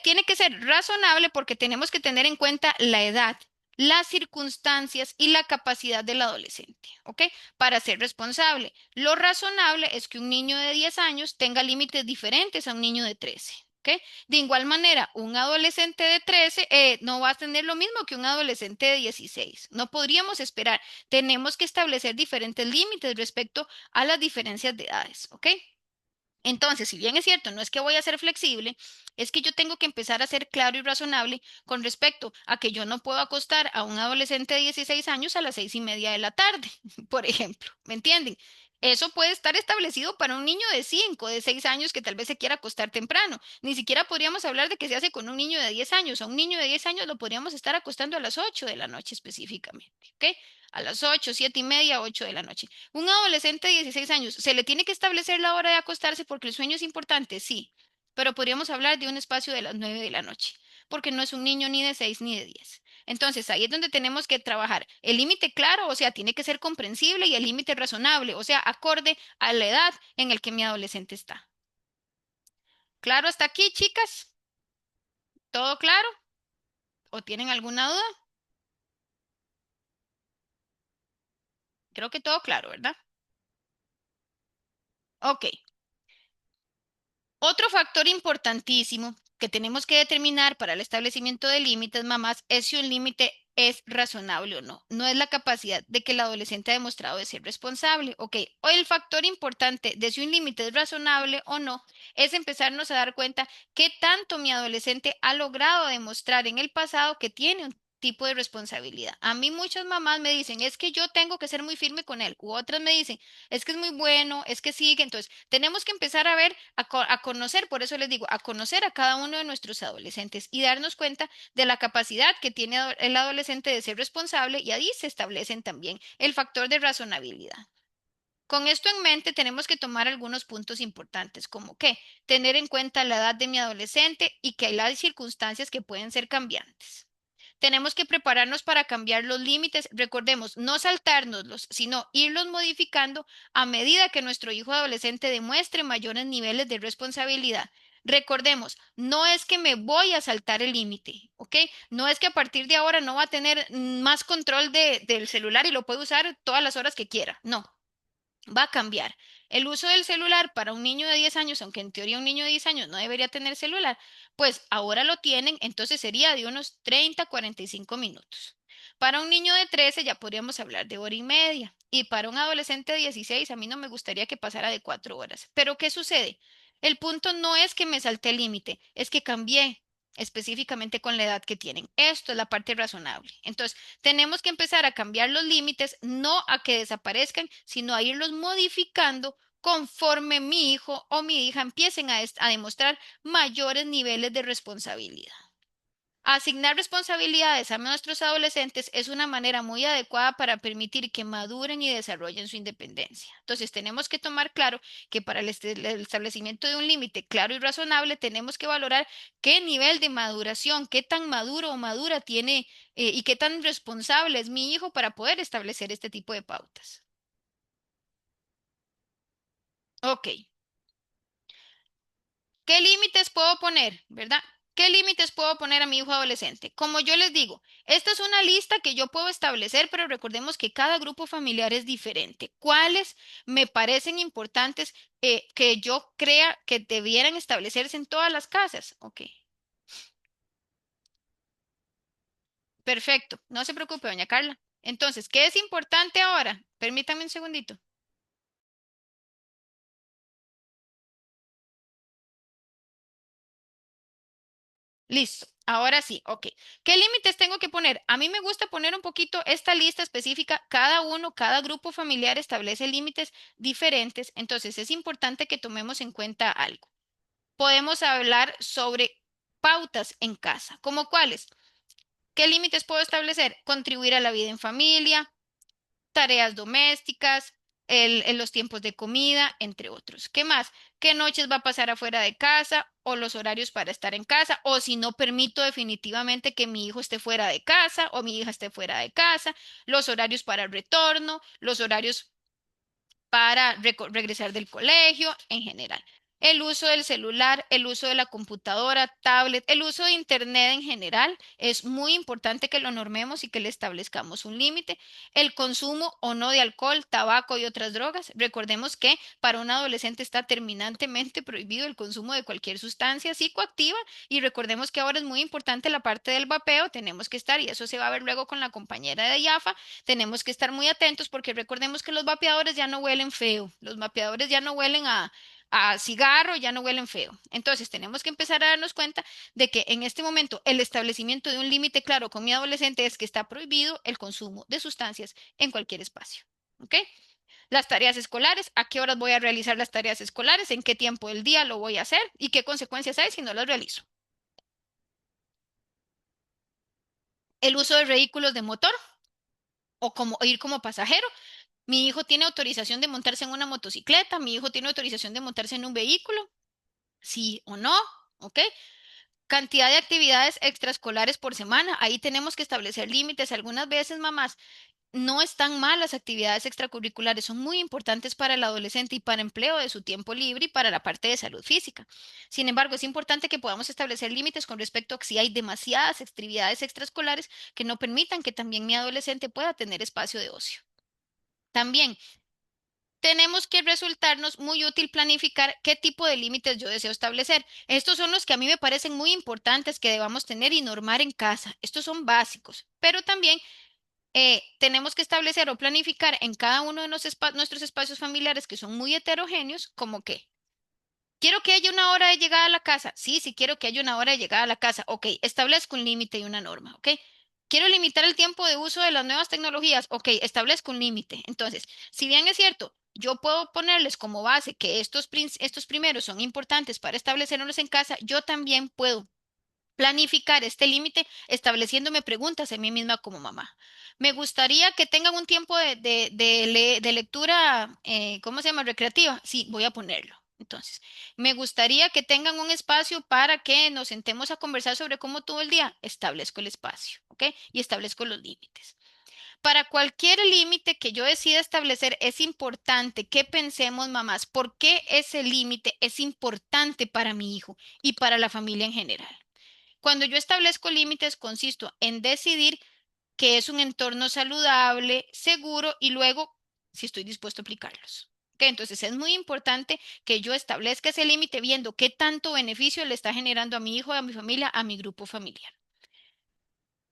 tiene que ser razonable porque tenemos que tener en cuenta la edad, las circunstancias y la capacidad del adolescente, ¿ok? Para ser responsable. Lo razonable es que un niño de 10 años tenga límites diferentes a un niño de 13. ¿Ok? De igual manera, un adolescente de 13 no va a tener lo mismo que un adolescente de 16. No podríamos esperar. Tenemos que establecer diferentes límites respecto a las diferencias de edades. ¿Ok? Entonces, si bien es cierto, no es que voy a ser flexible, es que yo tengo que empezar a ser claro y razonable con respecto a que yo no puedo acostar a un adolescente de 16 años a las 6:30 de la tarde, por ejemplo. ¿Me entienden? Eso puede estar establecido para un niño de 5, de 6 años que tal vez se quiera acostar temprano. Ni siquiera podríamos hablar de que se hace con un niño de 10 años. A un niño de 10 años lo podríamos estar acostando a las 8 de la noche específicamente. ¿Ok? A las 8, 7:30, 8 de la noche. Un adolescente de 16 años, ¿se le tiene que establecer la hora de acostarse porque el sueño es importante? Sí, pero podríamos hablar de un espacio de las 9 de la noche, porque no es un niño ni de 6 ni de 10. Entonces, ahí es donde tenemos que trabajar. El límite claro, o sea, tiene que ser comprensible y el límite razonable, o sea, acorde a la edad en el que mi adolescente está. ¿Claro hasta aquí, chicas? ¿Todo claro? ¿O tienen alguna duda? Creo que todo claro, ¿verdad? Ok. Otro factor importantísimo que tenemos que determinar para el establecimiento de límites, mamás, es si un límite es razonable o no. No es la capacidad de que el adolescente ha demostrado de ser responsable. Ok, o el factor importante de si un límite es razonable o no es empezarnos a dar cuenta qué tanto mi adolescente ha logrado demostrar en el pasado que tiene un tipo de responsabilidad. A mí muchas mamás me dicen, es que yo tengo que ser muy firme con él, u otras me dicen, es que es muy bueno, es que sigue. Entonces, tenemos que empezar a ver, a conocer, por eso les digo, a conocer a cada uno de nuestros adolescentes y darnos cuenta de la capacidad que tiene el adolescente de ser responsable y ahí se establecen también el factor de razonabilidad. Con esto en mente, tenemos que tomar algunos puntos importantes, como que tener en cuenta la edad de mi adolescente y que hay circunstancias que pueden ser cambiantes. Tenemos que prepararnos para cambiar los límites. Recordemos, no saltárnoslos, sino irlos modificando a medida que nuestro hijo adolescente demuestre mayores niveles de responsabilidad. Recordemos, no es que me voy a saltar el límite, ¿ok? No es que a partir de ahora no va a tener más control del celular y lo puede usar todas las horas que quiera. No, va a cambiar. El uso del celular para un niño de 10 años, aunque en teoría un niño de 10 años no debería tener celular, pues ahora lo tienen, entonces sería de unos 30 a 45 minutos. Para un niño de 13 ya podríamos hablar de hora y media. Y para un adolescente de 16 a mí no me gustaría que pasara de 4 horas. Pero ¿qué sucede? El punto no es que me salté el límite, es que cambié específicamente con la edad que tienen. Esto es la parte razonable. Entonces, tenemos que empezar a cambiar los límites, no a que desaparezcan, sino a irlos modificando conforme mi hijo o mi hija empiecen a demostrar mayores niveles de responsabilidad. Asignar responsabilidades a nuestros adolescentes es una manera muy adecuada para permitir que maduren y desarrollen su independencia. Entonces, tenemos que tomar claro que para el establecimiento de un límite claro y razonable, tenemos que valorar qué nivel de maduración, qué tan maduro o madura tiene y qué tan responsable es mi hijo para poder establecer este tipo de pautas. Ok. ¿Qué límites puedo poner, verdad? ¿Qué límites puedo poner a mi hijo adolescente? Como yo les digo, esta es una lista que yo puedo establecer, pero recordemos que cada grupo familiar es diferente. ¿Cuáles me parecen importantes que yo crea que debieran establecerse en todas las casas? Ok, perfecto. No se preocupe, doña Carla. Entonces, ¿qué es importante ahora? Permítame un segundito. Listo. Ahora sí, ok. ¿Qué límites tengo que poner? A mí me gusta poner un poquito esta lista específica. Cada uno, cada grupo familiar establece límites diferentes. Entonces es importante que tomemos en cuenta algo. Podemos hablar sobre pautas en casa. ¿Cómo cuáles? ¿Qué límites puedo establecer? Contribuir a la vida en familia, tareas domésticas, en los tiempos de comida, entre otros. ¿Qué más? ¿Qué noches va a pasar afuera de casa o los horarios para estar en casa? O si no permito definitivamente que mi hijo esté fuera de casa o mi hija esté fuera de casa, los horarios para el retorno, los horarios para regresar del colegio en general. El uso del celular, el uso de la computadora, tablet, el uso de internet en general, es muy importante que lo normemos y que le establezcamos un límite. El consumo o no de alcohol, tabaco y otras drogas. Recordemos que para un adolescente está terminantemente prohibido el consumo de cualquier sustancia psicoactiva y recordemos que ahora es muy importante la parte del vapeo, tenemos que estar, y eso se va a ver luego con la compañera de IAFA, tenemos que estar muy atentos porque recordemos que los vapeadores ya no huelen feo, los vapeadores ya no huelen a cigarro, ya no huelen feo. Entonces tenemos que empezar a darnos cuenta de que en este momento el establecimiento de un límite claro con mi adolescente es que está prohibido el consumo de sustancias en cualquier espacio. ¿Ok? Las tareas escolares, a qué horas voy a realizar las tareas escolares, en qué tiempo del día lo voy a hacer y qué consecuencias hay si no las realizo. El uso de vehículos de motor o como ir como pasajero. Mi hijo tiene autorización de montarse en una motocicleta, mi hijo tiene autorización de montarse en un vehículo, sí o no, ¿ok? Cantidad de actividades extraescolares por semana, ahí tenemos que establecer límites. Algunas veces, mamás, no están mal las actividades extracurriculares, son muy importantes para el adolescente y para empleo de su tiempo libre y para la parte de salud física. Sin embargo, es importante que podamos establecer límites con respecto a si hay demasiadas actividades extraescolares que no permitan que también mi adolescente pueda tener espacio de ocio. También tenemos que resultarnos muy útil planificar qué tipo de límites yo deseo establecer. Estos son los que a mí me parecen muy importantes que debamos tener y normar en casa. Estos son básicos, pero también tenemos que establecer o planificar en cada uno de nuestros espacios familiares que son muy heterogéneos, como que quiero que haya una hora de llegada a la casa. Sí, sí quiero que haya una hora de llegada a la casa. Ok, establezco un límite y una norma. Ok. Quiero limitar el tiempo de uso de las nuevas tecnologías. Ok, establezco un límite. Entonces, si bien es cierto, yo puedo ponerles como base que estos primeros son importantes para establecerlos en casa, yo también puedo planificar este límite estableciéndome preguntas a mí misma como mamá. Me gustaría que tengan un tiempo de lectura, ¿cómo se llama? Recreativa. Sí, voy a ponerlo. Entonces, me gustaría que tengan un espacio para que nos sentemos a conversar sobre cómo todo el día establezco el espacio, ¿ok? Y establezco los límites. Para cualquier límite que yo decida establecer, es importante que pensemos, mamás, por qué ese límite es importante para mi hijo y para la familia en general. Cuando yo establezco límites, consisto en decidir que es un entorno saludable, seguro y luego si estoy dispuesto a aplicarlos. ¿Ok? Entonces es muy importante que yo establezca ese límite viendo qué tanto beneficio le está generando a mi hijo, a mi familia, a mi grupo familiar.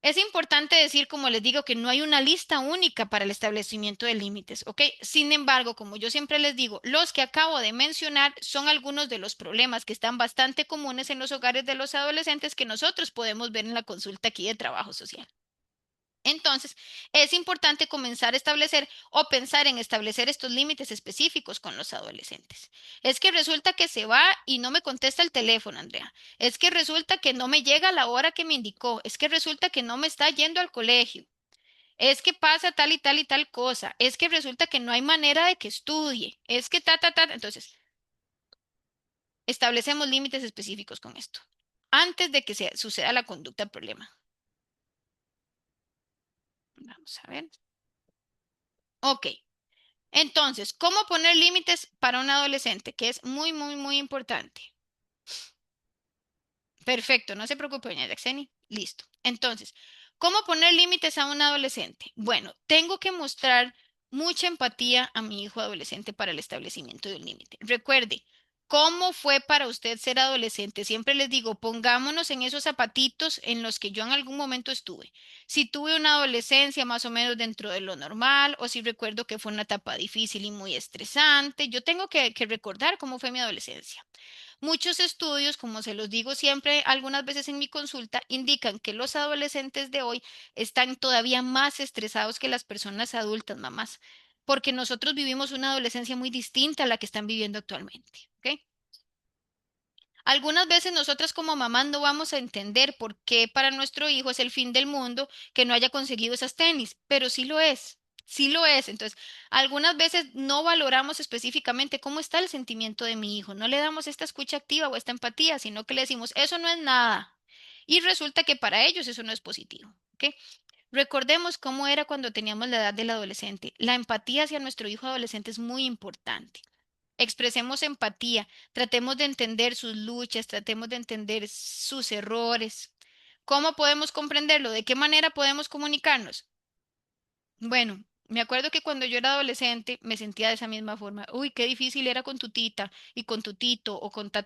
Es importante decir, como les digo, que no hay una lista única para el establecimiento de límites, ¿ok? Sin embargo, como yo siempre les digo, los que acabo de mencionar son algunos de los problemas que están bastante comunes en los hogares de los adolescentes que nosotros podemos ver en la consulta aquí de trabajo social. Entonces, es importante comenzar a establecer o pensar en establecer estos límites específicos con los adolescentes. Es que resulta que se va y no me contesta el teléfono, Andrea. Es que resulta que no me llega a la hora que me indicó. Es que resulta que no me está yendo al colegio. Es que pasa tal y tal y tal cosa. Es que resulta que no hay manera de que estudie. Es que ta. Entonces, establecemos límites específicos con esto antes de que suceda la conducta problema. Vamos a ver. Ok. Entonces, ¿cómo poner límites para un adolescente? Que es muy importante. Perfecto, no se preocupe, doña Yaxeni. Listo. Entonces, ¿cómo poner límites a un adolescente? Bueno, tengo que mostrar mucha empatía a mi hijo adolescente para el establecimiento de un límite. Recuerde, ¿cómo fue para usted ser adolescente? Siempre les digo, pongámonos en esos zapatitos en los que yo en algún momento estuve. Si tuve una adolescencia más o menos dentro de lo normal, o si recuerdo que fue una etapa difícil y muy estresante, yo tengo que recordar cómo fue mi adolescencia. Muchos estudios, como se los digo siempre algunas veces en mi consulta, indican que los adolescentes de hoy están todavía más estresados que las personas adultas, mamás, porque nosotros vivimos una adolescencia muy distinta a la que están viviendo actualmente. ¿Ok? Algunas veces nosotras como mamás no vamos a entender por qué para nuestro hijo es el fin del mundo que no haya conseguido esas tenis, pero sí lo es. Sí lo es. Entonces, algunas veces no valoramos específicamente cómo está el sentimiento de mi hijo. No le damos esta escucha activa o esta empatía, sino que le decimos, eso no es nada. Y resulta que para ellos eso no es positivo. ¿Ok? Recordemos cómo era cuando teníamos la edad del adolescente. La empatía hacia nuestro hijo adolescente es muy importante. Expresemos empatía, tratemos de entender sus luchas, tratemos de entender sus errores. ¿Cómo podemos comprenderlo? ¿De qué manera podemos comunicarnos? Bueno, me acuerdo que cuando yo era adolescente me sentía de esa misma forma. Uy, qué difícil era con tu tita y con tu tito o con ta.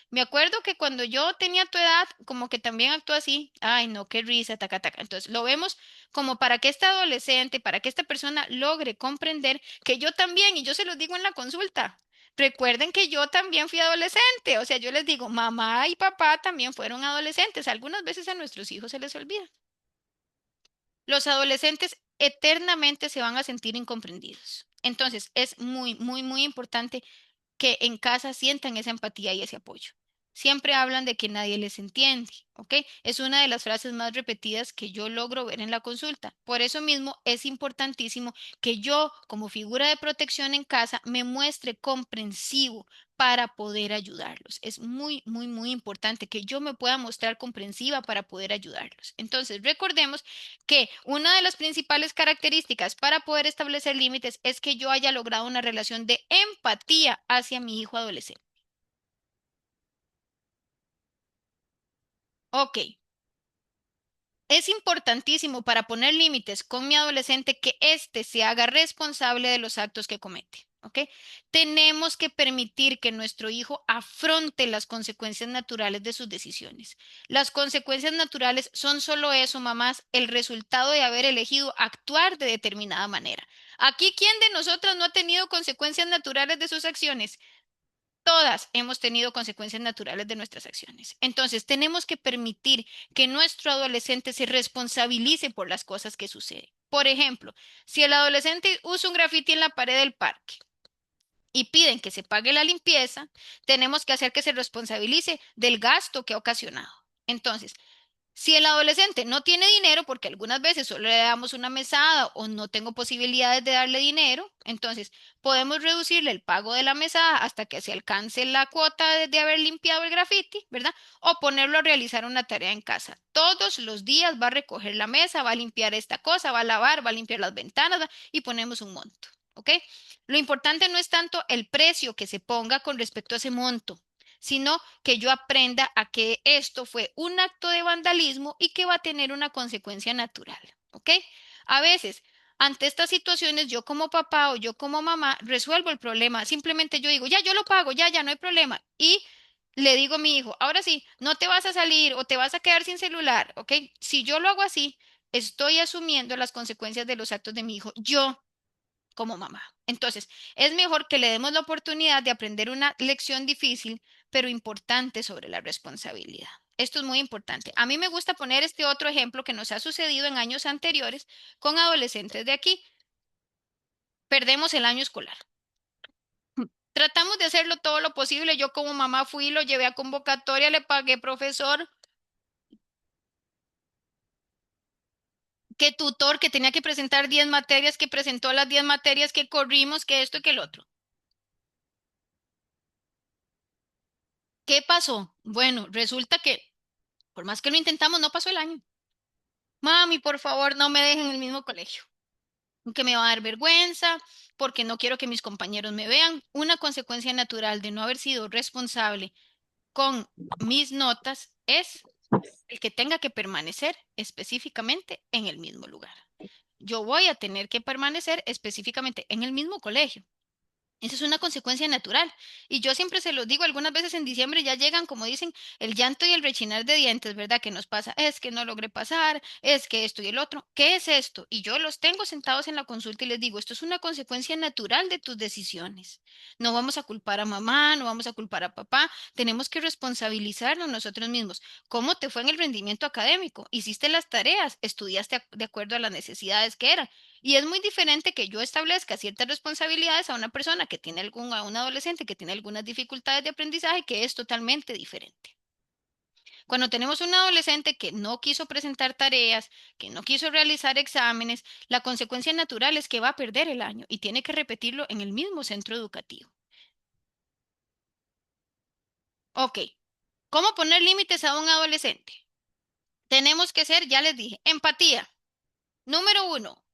Me acuerdo que cuando yo tenía tu edad, como que también actuó así. Ay, no, qué risa, taca. Entonces, lo vemos como para que este adolescente, para que esta persona logre comprender que yo también, y yo se los digo en la consulta. Recuerden que yo también fui adolescente, o sea, yo les digo, mamá y papá también fueron adolescentes. Algunas veces a nuestros hijos se les olvida. Los adolescentes eternamente se van a sentir incomprendidos. Entonces, es muy importante que en casa sientan esa empatía y ese apoyo. Siempre hablan de que nadie les entiende, ¿ok? Es una de las frases más repetidas que yo logro ver en la consulta. Por eso mismo es importantísimo que yo, como figura de protección en casa, me muestre comprensivo, para poder ayudarlos. Es muy, muy, muy importante que yo me pueda mostrar comprensiva para poder ayudarlos. Entonces, recordemos que una de las principales características para poder establecer límites es que yo haya logrado una relación de empatía hacia mi hijo adolescente. Ok. Es importantísimo para poner límites con mi adolescente que éste se haga responsable de los actos que comete. ¿Ok? Tenemos que permitir que nuestro hijo afronte las consecuencias naturales de sus decisiones. Las consecuencias naturales son solo eso, mamás, el resultado de haber elegido actuar de determinada manera. Aquí, ¿quién de nosotros no ha tenido consecuencias naturales de sus acciones? Todas hemos tenido consecuencias naturales de nuestras acciones. Entonces, tenemos que permitir que nuestro adolescente se responsabilice por las cosas que suceden. Por ejemplo, si el adolescente usa un grafiti en la pared del parque y piden que se pague la limpieza, tenemos que hacer que se responsabilice del gasto que ha ocasionado. Entonces, si el adolescente no tiene dinero, porque algunas veces solo le damos una mesada o no tengo posibilidades de darle dinero, entonces podemos reducirle el pago de la mesada hasta que se alcance la cuota de haber limpiado el grafiti, ¿verdad? O ponerlo a realizar una tarea en casa. Todos los días va a recoger la mesa, va a limpiar esta cosa, va a lavar, va a limpiar las ventanas, y ponemos un monto, ¿ok? Lo importante no es tanto el precio que se ponga con respecto a ese monto, sino que yo aprenda a que esto fue un acto de vandalismo y que va a tener una consecuencia natural, ¿ok? A veces, ante estas situaciones, yo como papá o yo como mamá resuelvo el problema. Simplemente yo digo, ya, yo lo pago, ya, ya, no hay problema. Y le digo a mi hijo, ahora sí, no te vas a salir o te vas a quedar sin celular, ¿ok? Si yo lo hago así, estoy asumiendo las consecuencias de los actos de mi hijo. Yo como mamá. Entonces, es mejor que le demos la oportunidad de aprender una lección difícil, pero importante sobre la responsabilidad. Esto es muy importante. A mí me gusta poner este otro ejemplo que nos ha sucedido en años anteriores con adolescentes de aquí. Perdemos el año escolar. Tratamos de hacerlo todo lo posible. Yo como mamá fui, lo llevé a convocatoria, le pagué profesor, que tutor, que tenía que presentar 10 materias, que presentó las 10 materias, que corrimos, que esto y que el otro. ¿Qué pasó? Bueno, resulta que por más que lo intentamos, no pasó el año. Mami, por favor, no me dejen en el mismo colegio, que me va a dar vergüenza, porque no quiero que mis compañeros me vean. Una consecuencia natural de no haber sido responsable con mis notas es el que tenga que permanecer específicamente en el mismo lugar. Yo voy a tener que permanecer específicamente en el mismo colegio. Esa es una consecuencia natural. Y yo siempre se los digo, algunas veces en diciembre ya llegan, como dicen, el llanto y el rechinar de dientes, ¿verdad? ¿Qué nos pasa? Es que no logré pasar, es que esto y el otro. ¿Qué es esto? Y yo los tengo sentados en la consulta y les digo, esto es una consecuencia natural de tus decisiones. No vamos a culpar a mamá, no vamos a culpar a papá, tenemos que responsabilizarnos nosotros mismos. ¿Cómo te fue en el rendimiento académico? ¿Hiciste las tareas? ¿Estudiaste de acuerdo a las necesidades que eran? Y es muy diferente que yo establezca ciertas responsabilidades a una persona que tiene a un adolescente que tiene algunas dificultades de aprendizaje, que es totalmente diferente. Cuando tenemos un adolescente que no quiso presentar tareas, que no quiso realizar exámenes, la consecuencia natural es que va a perder el año y tiene que repetirlo en el mismo centro educativo. Ok, ¿cómo poner límites a un adolescente? Tenemos que ser, ya les dije, empatía. Número uno,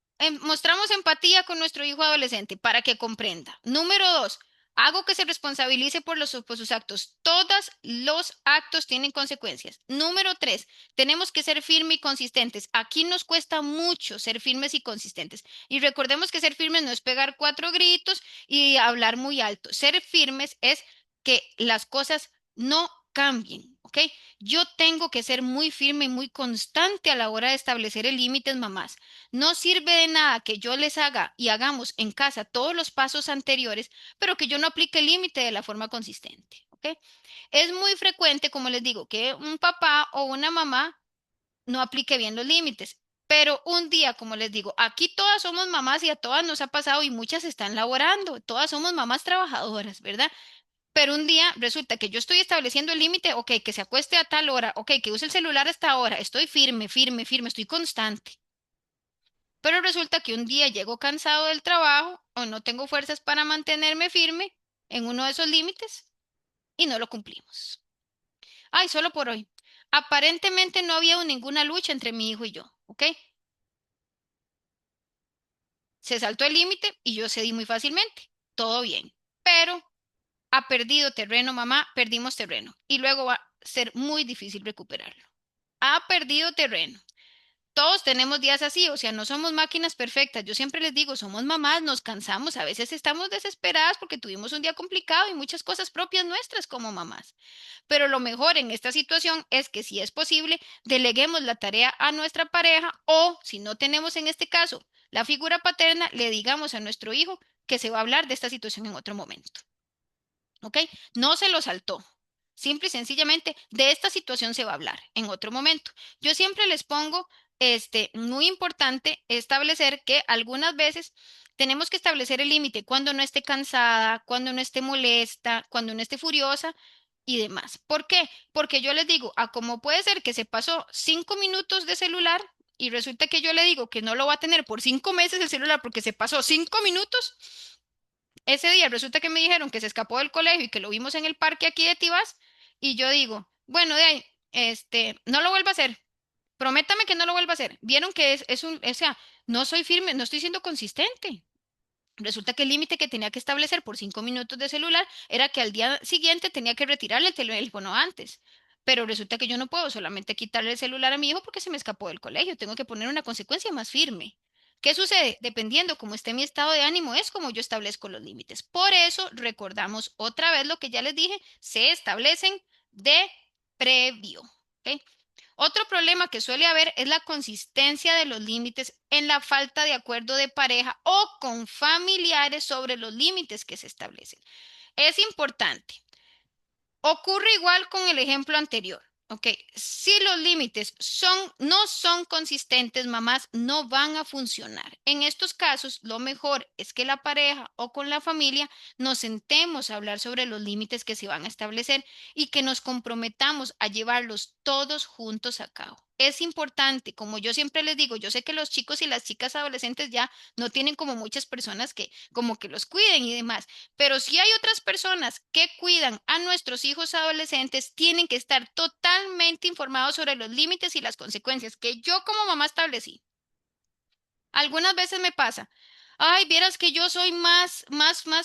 mostramos empatía con nuestro hijo adolescente para que comprenda. Número dos, hago que se responsabilice por sus actos. Todos los actos tienen consecuencias. Número tres, tenemos que ser firmes y consistentes. Aquí nos cuesta mucho ser firmes y consistentes. Y recordemos que ser firmes no es pegar cuatro gritos y hablar muy alto. Ser firmes es que las cosas no cambien, ¿ok? Yo tengo que ser muy firme y muy constante a la hora de establecer el límites, mamás. No sirve de nada que yo les haga y hagamos en casa todos los pasos anteriores, pero que yo no aplique el límite de la forma consistente, ¿ok? Es muy frecuente, como les digo, que un papá o una mamá no aplique bien los límites. Pero un día, como les digo, aquí todas somos mamás y a todas nos ha pasado y muchas están laborando, todas somos mamás trabajadoras, ¿verdad? Pero un día resulta que yo estoy estableciendo el límite, ok, que se acueste a tal hora, ok, que use el celular hasta ahora, estoy firme, firme, firme, estoy constante. Pero resulta que un día llego cansado del trabajo o no tengo fuerzas para mantenerme firme en uno de esos límites y no lo cumplimos. Ay, solo por hoy. Aparentemente no había ninguna lucha entre mi hijo y yo, ¿ok? Se saltó el límite y yo cedí muy fácilmente. Todo bien. Pero ha perdido terreno, mamá, perdimos terreno. Y luego va a ser muy difícil recuperarlo. Ha perdido terreno. Todos tenemos días así, o sea, no somos máquinas perfectas. Yo siempre les digo, somos mamás, nos cansamos, a veces estamos desesperadas porque tuvimos un día complicado y muchas cosas propias nuestras como mamás. Pero lo mejor en esta situación es que si es posible, deleguemos la tarea a nuestra pareja o, si no tenemos en este caso la figura paterna, le digamos a nuestro hijo que se va a hablar de esta situación en otro momento. ¿Ok? No se lo saltó. Simple y sencillamente, de esta situación se va a hablar en otro momento. Yo siempre les pongo, muy importante establecer que algunas veces tenemos que establecer el límite cuando no esté cansada, cuando no esté molesta, cuando no esté furiosa y demás. ¿Por qué? Porque yo les digo, a como puede ser que se pasó 5 minutos de celular y resulta que yo le digo que no lo va a tener por 5 meses el celular porque se pasó 5 minutos. Ese día resulta que me dijeron que se escapó del colegio y que lo vimos en el parque aquí de Tibás y yo digo, bueno, de ahí, no lo vuelva a hacer. Prométame que no lo vuelva a hacer. Vieron que o sea, no soy firme, no estoy siendo consistente. Resulta que el límite que tenía que establecer por 5 minutos de celular era que al día siguiente tenía que retirarle el teléfono antes. Pero resulta que yo no puedo solamente quitarle el celular a mi hijo porque se me escapó del colegio. Tengo que poner una consecuencia más firme. ¿Qué sucede? Dependiendo cómo esté mi estado de ánimo, es como yo establezco los límites. Por eso recordamos otra vez lo que ya les dije, se establecen de previo. ¿Ok? Otro problema que suele haber es la consistencia de los límites en la falta de acuerdo de pareja o con familiares sobre los límites que se establecen. Es importante. Ocurre igual con el ejemplo anterior. Ok, si los límites no son consistentes, mamás, no van a funcionar. En estos casos, lo mejor es que la pareja o con la familia nos sentemos a hablar sobre los límites que se van a establecer y que nos comprometamos a llevarlos todos juntos a cabo. Es importante, como yo siempre les digo, yo sé que los chicos y las chicas adolescentes ya no tienen como muchas personas que como que los cuiden y demás. Pero si hay otras personas que cuidan a nuestros hijos adolescentes, tienen que estar totalmente informados sobre los límites y las consecuencias que yo como mamá establecí. Algunas veces me pasa, ay, vieras que yo soy más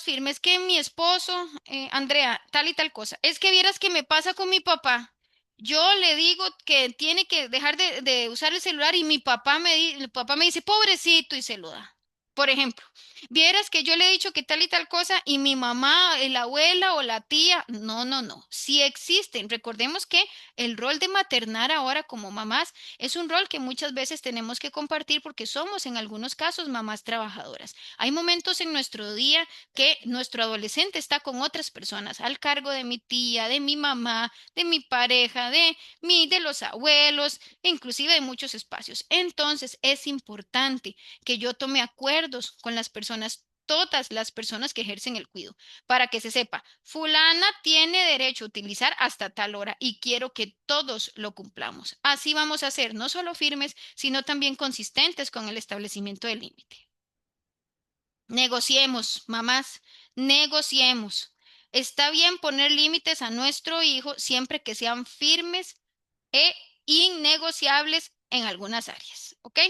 firme, es que mi esposo, Andrea, tal y tal cosa, es que vieras que me pasa con mi papá. Yo le digo que tiene que dejar de usar el celular y el papá me dice, pobrecito, y se lo da. Por ejemplo, vieras que yo le he dicho que tal y tal cosa y mi mamá, la abuela o la tía, no, no, no. Si existen, recordemos que el rol de maternar ahora como mamás es un rol que muchas veces tenemos que compartir porque somos en algunos casos mamás trabajadoras. Hay momentos en nuestro día que nuestro adolescente está con otras personas al cargo de mi tía, de mi mamá, de mi pareja, de los abuelos, e inclusive de muchos espacios. Entonces es importante que yo tome acuerdos con las personas, todas las personas que ejercen el cuidado, para que se sepa, fulana tiene derecho a utilizar hasta tal hora y quiero que todos lo cumplamos. Así vamos a ser no solo firmes, sino también consistentes con el establecimiento del límite. Negociemos, mamás, negociemos. Está bien poner límites a nuestro hijo siempre que sean firmes e innegociables en algunas áreas, ¿ok?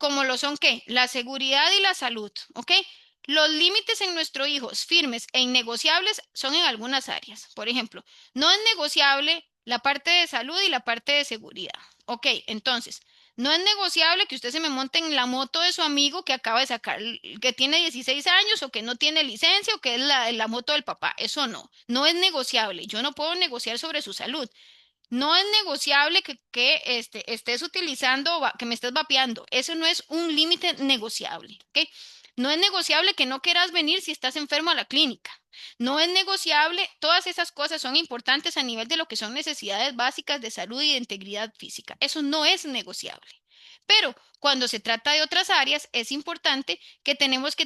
Como lo son ¿qué? La seguridad y la salud, ¿ok? Los límites en nuestros hijos firmes e innegociables son en algunas áreas. Por ejemplo, no es negociable la parte de salud y la parte de seguridad. Ok, entonces, no es negociable que usted se me monte en la moto de su amigo que acaba de sacar, que tiene 16 años o que no tiene licencia o que es la moto del papá. Eso no, no es negociable. Yo no puedo negociar sobre su salud. No es negociable que estés utilizando, que me estés vapeando. Eso no es un límite negociable, ¿ok? No es negociable que no quieras venir si estás enfermo a la clínica. No es negociable, todas esas cosas son importantes a nivel de lo que son necesidades básicas de salud y de integridad física. Eso no es negociable. Pero cuando se trata de otras áreas, es importante que tenemos que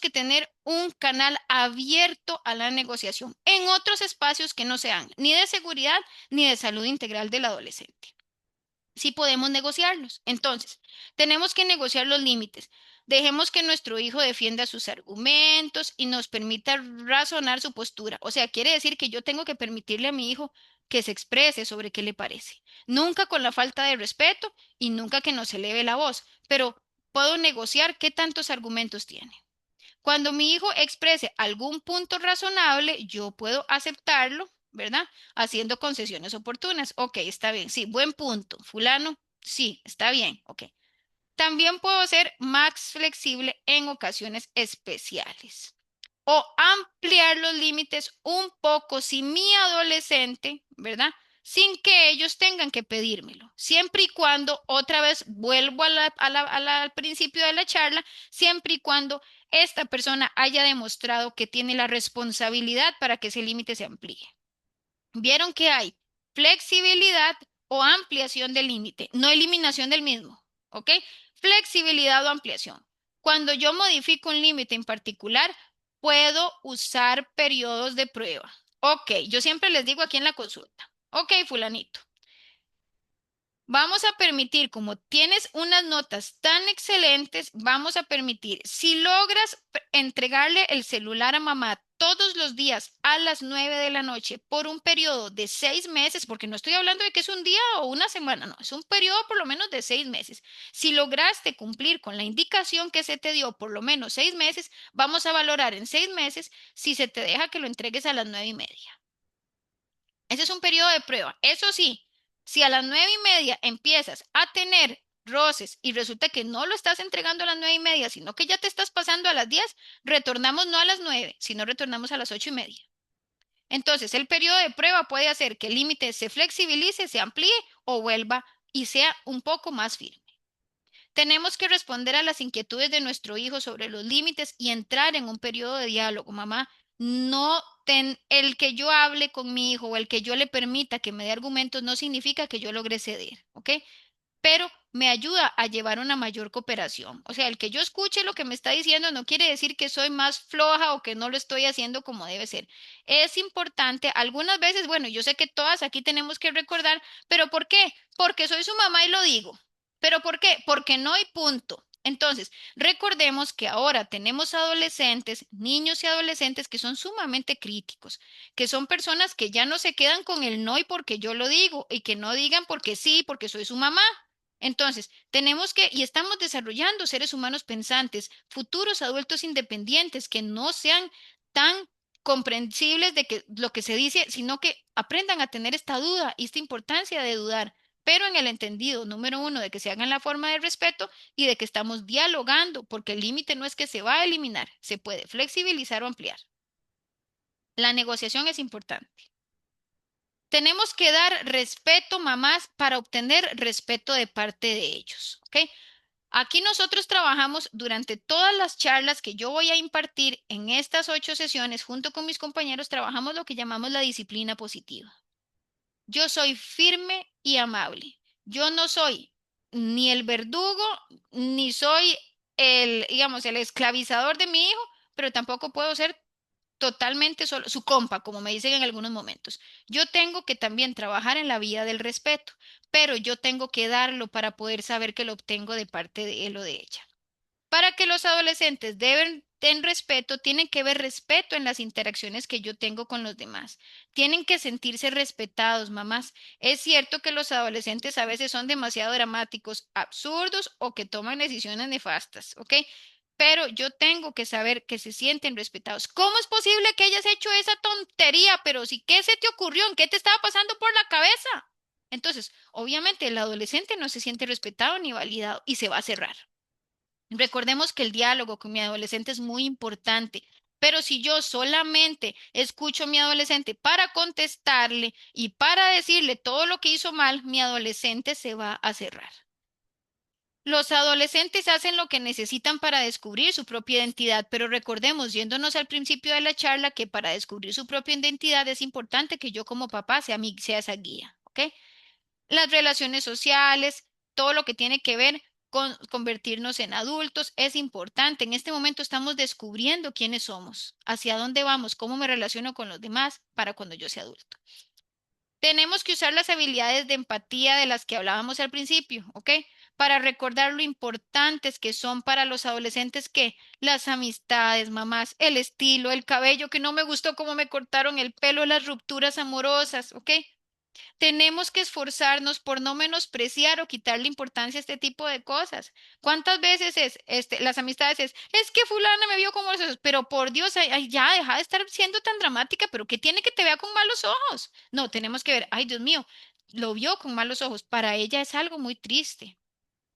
tener un canal abierto a la negociación en otros espacios que no sean ni de seguridad ni de salud integral del adolescente. sí podemos negociarlos. Entonces, tenemos que negociar los límites. Dejemos que nuestro hijo defienda sus argumentos y nos permita razonar su postura. O sea, quiere decir que yo tengo que permitirle a mi hijo que se exprese sobre qué le parece. Nunca con la falta de respeto y nunca que nos eleve la voz, pero puedo negociar qué tantos argumentos tiene. Cuando mi hijo exprese algún punto razonable, yo puedo aceptarlo, ¿verdad? Haciendo concesiones oportunas. Ok, está bien. Sí, buen punto. Fulano, sí, está bien. Ok. También puedo ser más flexible en ocasiones especiales o ampliar los límites un poco si mi adolescente, ¿verdad? Sin que ellos tengan que pedírmelo. Siempre y cuando, otra vez vuelvo al principio de la charla, siempre y cuando esta persona haya demostrado que tiene la responsabilidad para que ese límite se amplíe. Vieron que hay flexibilidad o ampliación del límite, no eliminación del mismo, ¿ok? Flexibilidad o ampliación. Cuando yo modifico un límite en particular, puedo usar periodos de prueba. Ok, yo siempre les digo aquí en la consulta, ok, fulanito. Vamos a permitir, como tienes unas notas tan excelentes, vamos a permitir, si logras entregarle el celular a mamá todos los días a las 9 de la noche por un periodo de 6 meses, porque no estoy hablando de que es un día o una semana, no, es un periodo por lo menos de 6 meses. Si lograste cumplir con la indicación que se te dio por lo menos 6 meses, vamos a valorar en 6 meses si se te deja que lo entregues a las 9:30. Ese es un periodo de prueba. Eso sí, si a las 9:30 empiezas a tener roces y resulta que no lo estás entregando a las 9:30, sino que ya te estás pasando a las 10, retornamos no a las 9, sino retornamos a las 8:30. Entonces, el periodo de prueba puede hacer que el límite se flexibilice, se amplíe o vuelva y sea un poco más firme. Tenemos que responder a las inquietudes de nuestro hijo sobre los límites y entrar en un periodo de diálogo. Mamá, no el que yo hable con mi hijo o el que yo le permita que me dé argumentos no significa que yo logre ceder, ¿ok? Pero me ayuda a llevar una mayor cooperación. O sea, el que yo escuche lo que me está diciendo no quiere decir que soy más floja o que no lo estoy haciendo como debe ser. Es importante, algunas veces, bueno, yo sé que todas aquí tenemos que recordar, pero ¿por qué? Porque soy su mamá y lo digo. ¿Pero por qué? Porque no hay punto. Entonces, recordemos que ahora tenemos adolescentes, niños y adolescentes que son sumamente críticos, que son personas que ya no se quedan con el no y porque yo lo digo y que no digan porque sí, porque soy su mamá. Entonces, tenemos que, y estamos desarrollando seres humanos pensantes, futuros adultos independientes que no sean tan comprensibles de que lo que se dice, sino que aprendan a tener esta duda y esta importancia de dudar, pero en el entendido, número uno, de que se haga en la forma de respeto y de que estamos dialogando, porque el límite no es que se va a eliminar, se puede flexibilizar o ampliar. La negociación es importante. Tenemos que dar respeto, mamás, para obtener respeto de parte de ellos, ¿ok? Aquí nosotros trabajamos durante todas las charlas que yo voy a impartir en estas 8 sesiones, junto con mis compañeros, trabajamos lo que llamamos la disciplina positiva. Yo soy firme y amable. Yo no soy ni el verdugo, ni soy digamos, el esclavizador de mi hijo, pero tampoco puedo ser totalmente solo, su compa, como me dicen en algunos momentos. Yo tengo que también trabajar en la vía del respeto, pero yo tengo que darlo para poder saber que lo obtengo de parte de él o de ella. Para que los adolescentes deben ten respeto, tienen que ver respeto en las interacciones que yo tengo con los demás. Tienen que sentirse respetados, mamás. Es cierto que los adolescentes a veces son demasiado dramáticos, absurdos o que toman decisiones nefastas, ¿ok? Pero yo tengo que saber que se sienten respetados. ¿Cómo es posible que hayas hecho esa tontería? Pero si, ¿qué se te ocurrió? ¿En qué te estaba pasando por la cabeza? Entonces, obviamente el adolescente no se siente respetado ni validado y se va a cerrar. Recordemos que el diálogo con mi adolescente es muy importante, pero si yo solamente escucho a mi adolescente para contestarle y para decirle todo lo que hizo mal, mi adolescente se va a cerrar. Los adolescentes hacen lo que necesitan para descubrir su propia identidad, pero recordemos, yéndonos al principio de la charla, que para descubrir su propia identidad es importante que yo como papá sea esa guía, ¿ok? Las relaciones sociales, todo lo que tiene que ver con convertirnos en adultos es importante. En este momento estamos descubriendo quiénes somos, hacia dónde vamos, cómo me relaciono con los demás para cuando yo sea adulto. Tenemos que usar las habilidades de empatía de las que hablábamos al principio, ¿ok? Para recordar lo importantes que son para los adolescentes que las amistades, mamás, el estilo, el cabello, que no me gustó cómo me cortaron el pelo, las rupturas amorosas, ¿ok? Tenemos que esforzarnos por no menospreciar o quitarle importancia a este tipo de cosas. ¿Cuántas veces las amistades es que fulana me vio con malos ojos, pero por Dios, ay, ay, ya deja de estar siendo tan dramática, pero ¿qué tiene que te vea con malos ojos? No, tenemos que ver, ay, Dios mío, lo vio con malos ojos. Para ella es algo muy triste.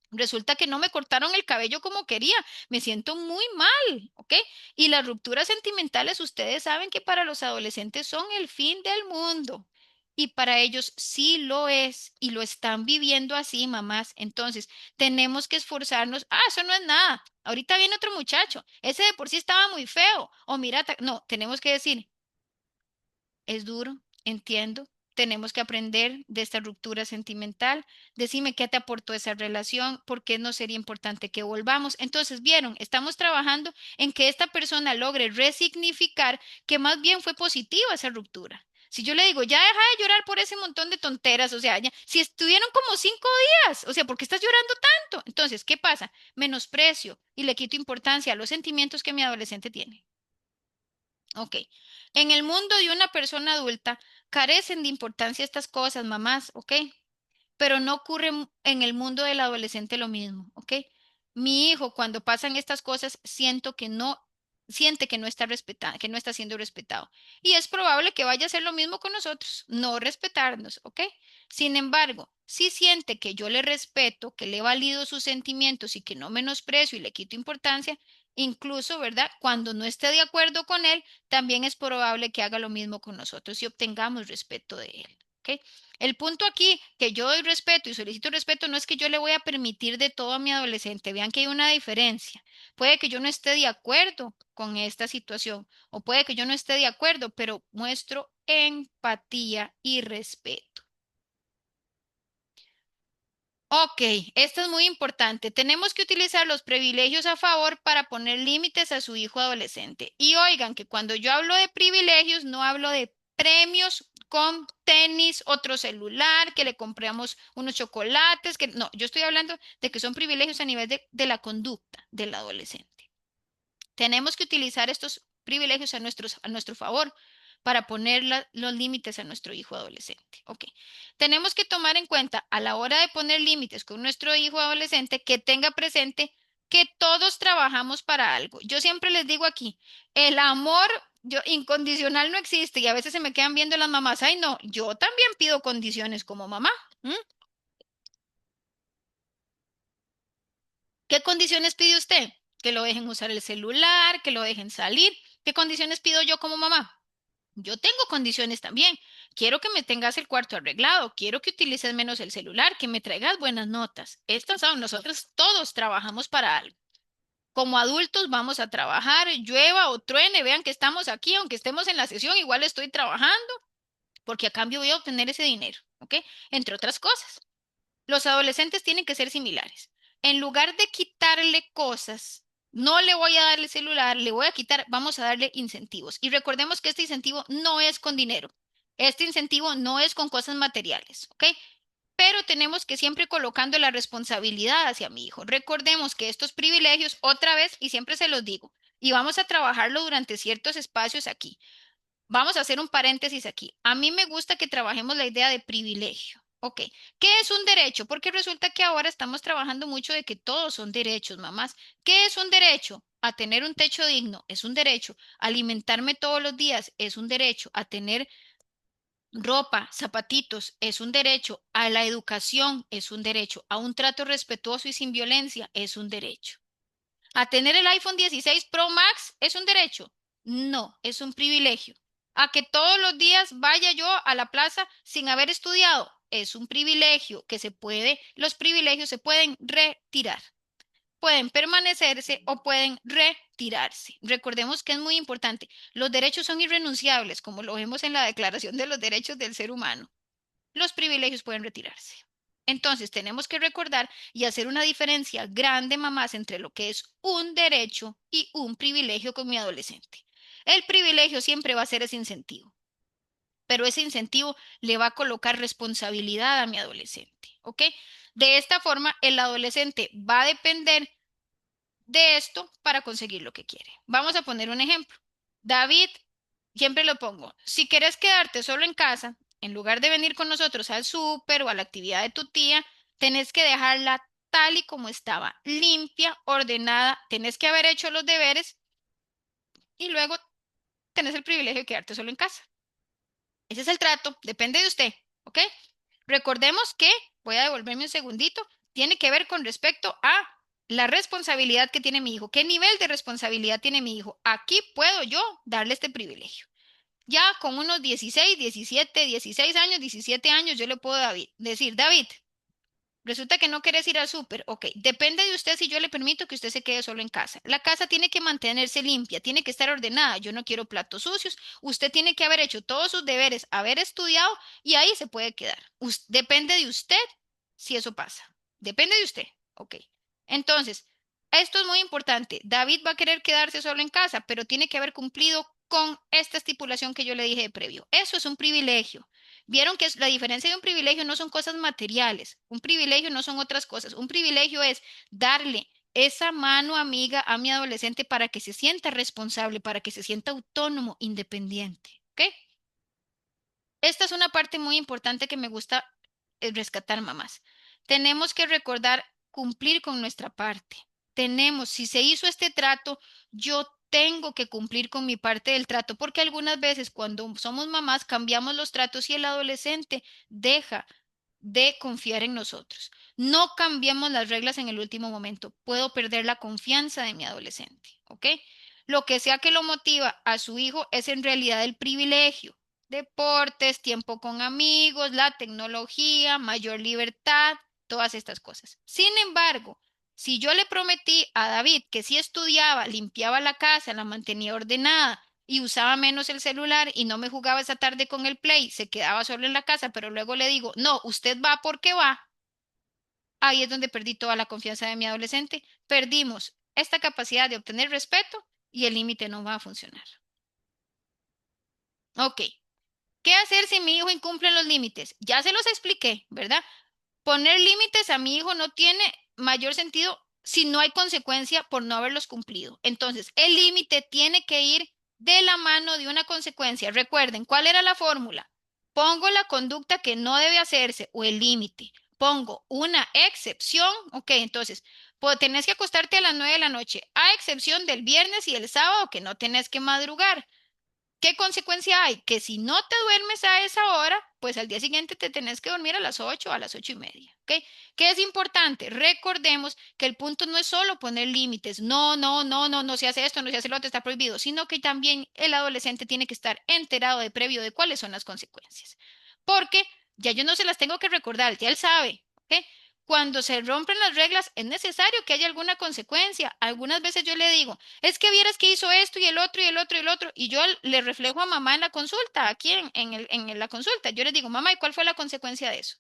Resulta que no me cortaron el cabello como quería, me siento muy mal, ¿ok? Y las rupturas sentimentales, ustedes saben que para los adolescentes son el fin del mundo. Y para ellos sí lo es y lo están viviendo así, mamás. Entonces, tenemos que esforzarnos. Ah, eso no es nada. Ahorita viene otro muchacho. Ese de por sí estaba muy feo. O mira, no, tenemos que decir, es duro, entiendo. Tenemos que aprender de esta ruptura sentimental. Decime qué te aportó esa relación, por qué no sería importante que volvamos. Entonces, vieron, estamos trabajando en que esta persona logre resignificar que más bien fue positiva esa ruptura. Si yo le digo, ya deja de llorar por ese montón de tonteras, o sea, si estuvieron como 5 días, o sea, ¿por qué estás llorando tanto? Entonces, ¿qué pasa? Menosprecio y le quito importancia a los sentimientos que mi adolescente tiene. Ok. En el mundo de una persona adulta carecen de importancia estas cosas, mamás, ¿ok? Pero no ocurre en el mundo del adolescente lo mismo, ¿ok? Mi hijo, cuando pasan estas cosas, siente que no está respetado, que no está siendo respetado. Y es probable que vaya a hacer lo mismo con nosotros, no respetarnos, ¿ok? Sin embargo, si siente que yo le respeto, que le valido sus sentimientos y que no menosprecio y le quito importancia, incluso, ¿verdad? Cuando no esté de acuerdo con él, también es probable que haga lo mismo con nosotros y obtengamos respeto de él, ¿ok? El punto aquí que yo doy respeto y solicito respeto no es que yo le voy a permitir de todo a mi adolescente. Vean que hay una diferencia. Puede que yo no esté de acuerdo con esta situación o puede que yo no esté de acuerdo, pero muestro empatía y respeto. Ok, esto es muy importante. Tenemos que utilizar los privilegios a favor para poner límites a su hijo adolescente. Y oigan que cuando yo hablo de privilegios, no hablo de premios con tenis, otro celular, que le compramos unos chocolates, que no, yo estoy hablando de que son privilegios a nivel de la conducta del adolescente. Tenemos que utilizar estos privilegios a nuestro favor para poner los límites a nuestro hijo adolescente. Ok. Tenemos que tomar en cuenta a la hora de poner límites con nuestro hijo adolescente que tenga presente que todos trabajamos para algo. Yo siempre les digo aquí, el amor incondicional no existe y a veces se me quedan viendo las mamás, ay no, yo también pido condiciones como mamá. ¿M? ¿Qué condiciones pide usted? Que lo dejen usar el celular, que lo dejen salir. ¿Qué condiciones pido yo como mamá? Yo tengo condiciones también. Quiero que me tengas el cuarto arreglado, quiero que utilices menos el celular, que me traigas buenas notas. Estas son, nosotros todos trabajamos para algo. Como adultos vamos a trabajar, llueva o truene, vean que estamos aquí, aunque estemos en la sesión, igual estoy trabajando, porque a cambio voy a obtener ese dinero, ¿ok? Entre otras cosas. Los adolescentes tienen que ser similares. En lugar de quitarle cosas, no le voy a dar el celular, le voy a quitar, vamos a darle incentivos. Y recordemos que este incentivo no es con dinero. Este incentivo no es con cosas materiales, ¿ok? Pero tenemos que siempre colocando la responsabilidad hacia mi hijo. Recordemos que estos privilegios, otra vez, y siempre se los digo, y vamos a trabajarlo durante ciertos espacios aquí. Vamos a hacer un paréntesis aquí. A mí me gusta que trabajemos la idea de privilegio. Ok, ¿qué es un derecho? Porque resulta que ahora estamos trabajando mucho de que todos son derechos, mamás. ¿Qué es un derecho? A tener un techo digno es un derecho. A alimentarme todos los días es un derecho. A tener ropa, zapatitos es un derecho. A la educación es un derecho. A un trato respetuoso y sin violencia es un derecho. ¿A tener el iPhone 16 Pro Max es un derecho? No, es un privilegio. ¿A que todos los días vaya yo a la plaza sin haber estudiado? Es un privilegio que los privilegios se pueden retirar. Pueden permanecerse o pueden retirarse. Recordemos que es muy importante. Los derechos son irrenunciables, como lo vemos en la Declaración de los Derechos del Ser Humano. Los privilegios pueden retirarse. Entonces, tenemos que recordar y hacer una diferencia grande, mamás, entre lo que es un derecho y un privilegio con mi adolescente. El privilegio siempre va a ser ese incentivo, pero ese incentivo le va a colocar responsabilidad a mi adolescente, ¿ok? De esta forma, el adolescente va a depender de esto para conseguir lo que quiere. Vamos a poner un ejemplo. David, siempre lo pongo, si quieres quedarte solo en casa, en lugar de venir con nosotros al súper o a la actividad de tu tía, tenés que dejarla tal y como estaba, limpia, ordenada, tenés que haber hecho los deberes y luego tenés el privilegio de quedarte solo en casa. Ese es el trato, depende de usted, ¿ok? Recordemos que, voy a devolverme un segundito, tiene que ver con respecto a la responsabilidad que tiene mi hijo. ¿Qué nivel de responsabilidad tiene mi hijo? Aquí puedo yo darle este privilegio. Ya con unos 16, 17, 16 años, 17 años, yo le puedo decir, David, resulta que no quieres ir al súper. Ok, depende de usted si yo le permito que usted se quede solo en casa. La casa tiene que mantenerse limpia, tiene que estar ordenada. Yo no quiero platos sucios. Usted tiene que haber hecho todos sus deberes, haber estudiado y ahí se puede quedar. Depende de usted si eso pasa. Depende de usted. Ok. Entonces, esto es muy importante. David va a querer quedarse solo en casa, pero tiene que haber cumplido con esta estipulación que yo le dije de previo. Eso es un privilegio. Vieron que la diferencia de un privilegio no son cosas materiales, un privilegio no son otras cosas, un privilegio es darle esa mano amiga a mi adolescente para que se sienta responsable, para que se sienta autónomo, independiente. ¿Ok? Esta es una parte muy importante que me gusta rescatar, mamás. Tenemos que recordar cumplir con nuestra parte. Si se hizo este trato, yo tengo que cumplir con mi parte del trato, porque algunas veces cuando somos mamás cambiamos los tratos y el adolescente deja de confiar en nosotros. No cambiemos las reglas en el último momento. Puedo perder la confianza de mi adolescente, ¿ok? Lo que sea que lo motiva a su hijo es en realidad el privilegio. Deportes, tiempo con amigos, la tecnología, mayor libertad, todas estas cosas. Sin embargo, si yo le prometí a David que si estudiaba, limpiaba la casa, la mantenía ordenada y usaba menos el celular y no me jugaba esa tarde con el Play, se quedaba solo en la casa, pero luego le digo, no, usted va porque va, ahí es donde perdí toda la confianza de mi adolescente. Perdimos esta capacidad de obtener respeto y el límite no va a funcionar. Ok, ¿qué hacer si mi hijo incumple los límites? Ya se los expliqué, ¿verdad? Poner límites a mi hijo no tiene mayor sentido si no hay consecuencia por no haberlos cumplido. Entonces, el límite tiene que ir de la mano de una consecuencia. Recuerden, ¿cuál era la fórmula? Pongo la conducta que no debe hacerse o el límite. Pongo una excepción. Ok, entonces, tenés que acostarte a las 9 de la noche, a excepción del viernes y el sábado que no tenés que madrugar. ¿Qué consecuencia hay? Que si no te duermes a esa hora, pues al día siguiente te tenés que dormir a las 8 o a las 8:30. ¿Ok? ¿Qué es importante? Recordemos que el punto no es solo poner límites. No, no, no, no, no se hace esto, no se hace lo otro, está prohibido, sino que también el adolescente tiene que estar enterado de previo de cuáles son las consecuencias. Porque ya yo no se las tengo que recordar, ya él sabe. ¿Ok? Cuando se rompen las reglas, es necesario que haya alguna consecuencia. Algunas veces yo le digo, es que vieras que hizo esto y el otro y el otro y el otro. Y yo le reflejo a mamá en la consulta, aquí en la consulta. Yo les digo, mamá, ¿y cuál fue la consecuencia de eso?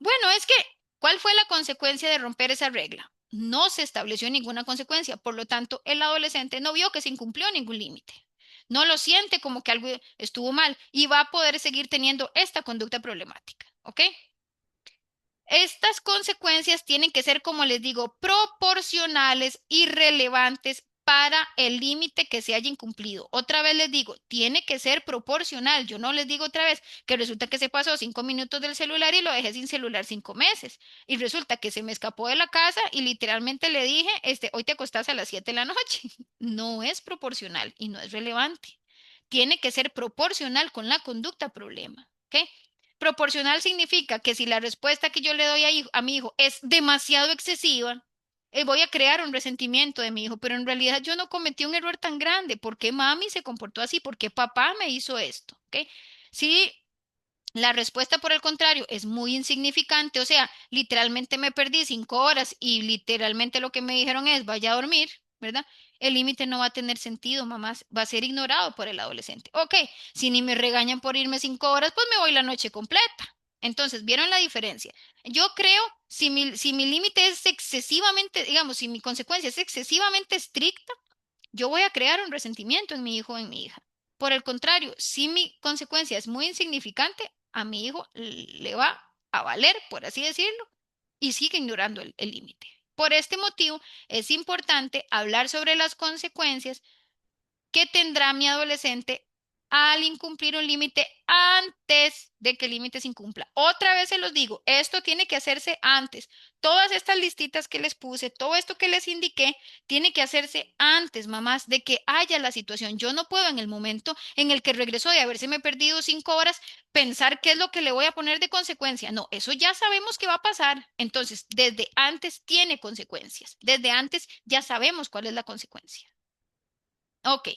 Bueno, es que, ¿cuál fue la consecuencia de romper esa regla? No se estableció ninguna consecuencia. Por lo tanto, el adolescente no vio que se incumplió ningún límite. No lo siente como que algo estuvo mal y va a poder seguir teniendo esta conducta problemática. ¿Ok? Estas consecuencias tienen que ser, como les digo, proporcionales y relevantes para el límite que se haya incumplido. Otra vez les digo, tiene que ser proporcional. Yo no les digo otra vez que resulta que se pasó 5 minutos del celular y lo dejé sin celular 5 meses. Y resulta que se me escapó de la casa y literalmente le dije, hoy te acostás a las 7 de la noche. No es proporcional y no es relevante. Tiene que ser proporcional con la conducta problema. ¿Ok? Proporcional significa que si la respuesta que yo le doy a mi hijo es demasiado excesiva, voy a crear un resentimiento de mi hijo, pero en realidad yo no cometí un error tan grande. ¿Por qué mami se comportó así? ¿Por qué papá me hizo esto? ¿Ok? Si la respuesta, por el contrario, es muy insignificante, o sea, literalmente me perdí 5 horas y literalmente lo que me dijeron es vaya a dormir, ¿verdad? El límite no va a tener sentido, mamás, va a ser ignorado por el adolescente. Ok, si ni me regañan por irme 5 horas, pues me voy la noche completa. Entonces, ¿vieron la diferencia? Yo creo, si mi límite es excesivamente, digamos, si mi consecuencia es excesivamente estricta, yo voy a crear un resentimiento en mi hijo o en mi hija. Por el contrario, si mi consecuencia es muy insignificante, a mi hijo le va a valer, por así decirlo, y sigue ignorando el límite. Por este motivo, es importante hablar sobre las consecuencias que tendrá mi adolescente al incumplir un límite antes de que el límite se incumpla. Otra vez se los digo, esto tiene que hacerse antes. Todas estas listitas que les puse, todo esto que les indiqué, tiene que hacerse antes, mamás, de que haya la situación. Yo no puedo en el momento en el que regreso de haberse perdido 5 horas pensar qué es lo que le voy a poner de consecuencia. No, eso ya sabemos que va a pasar. Entonces, desde antes tiene consecuencias. Desde antes ya sabemos cuál es la consecuencia. Ok.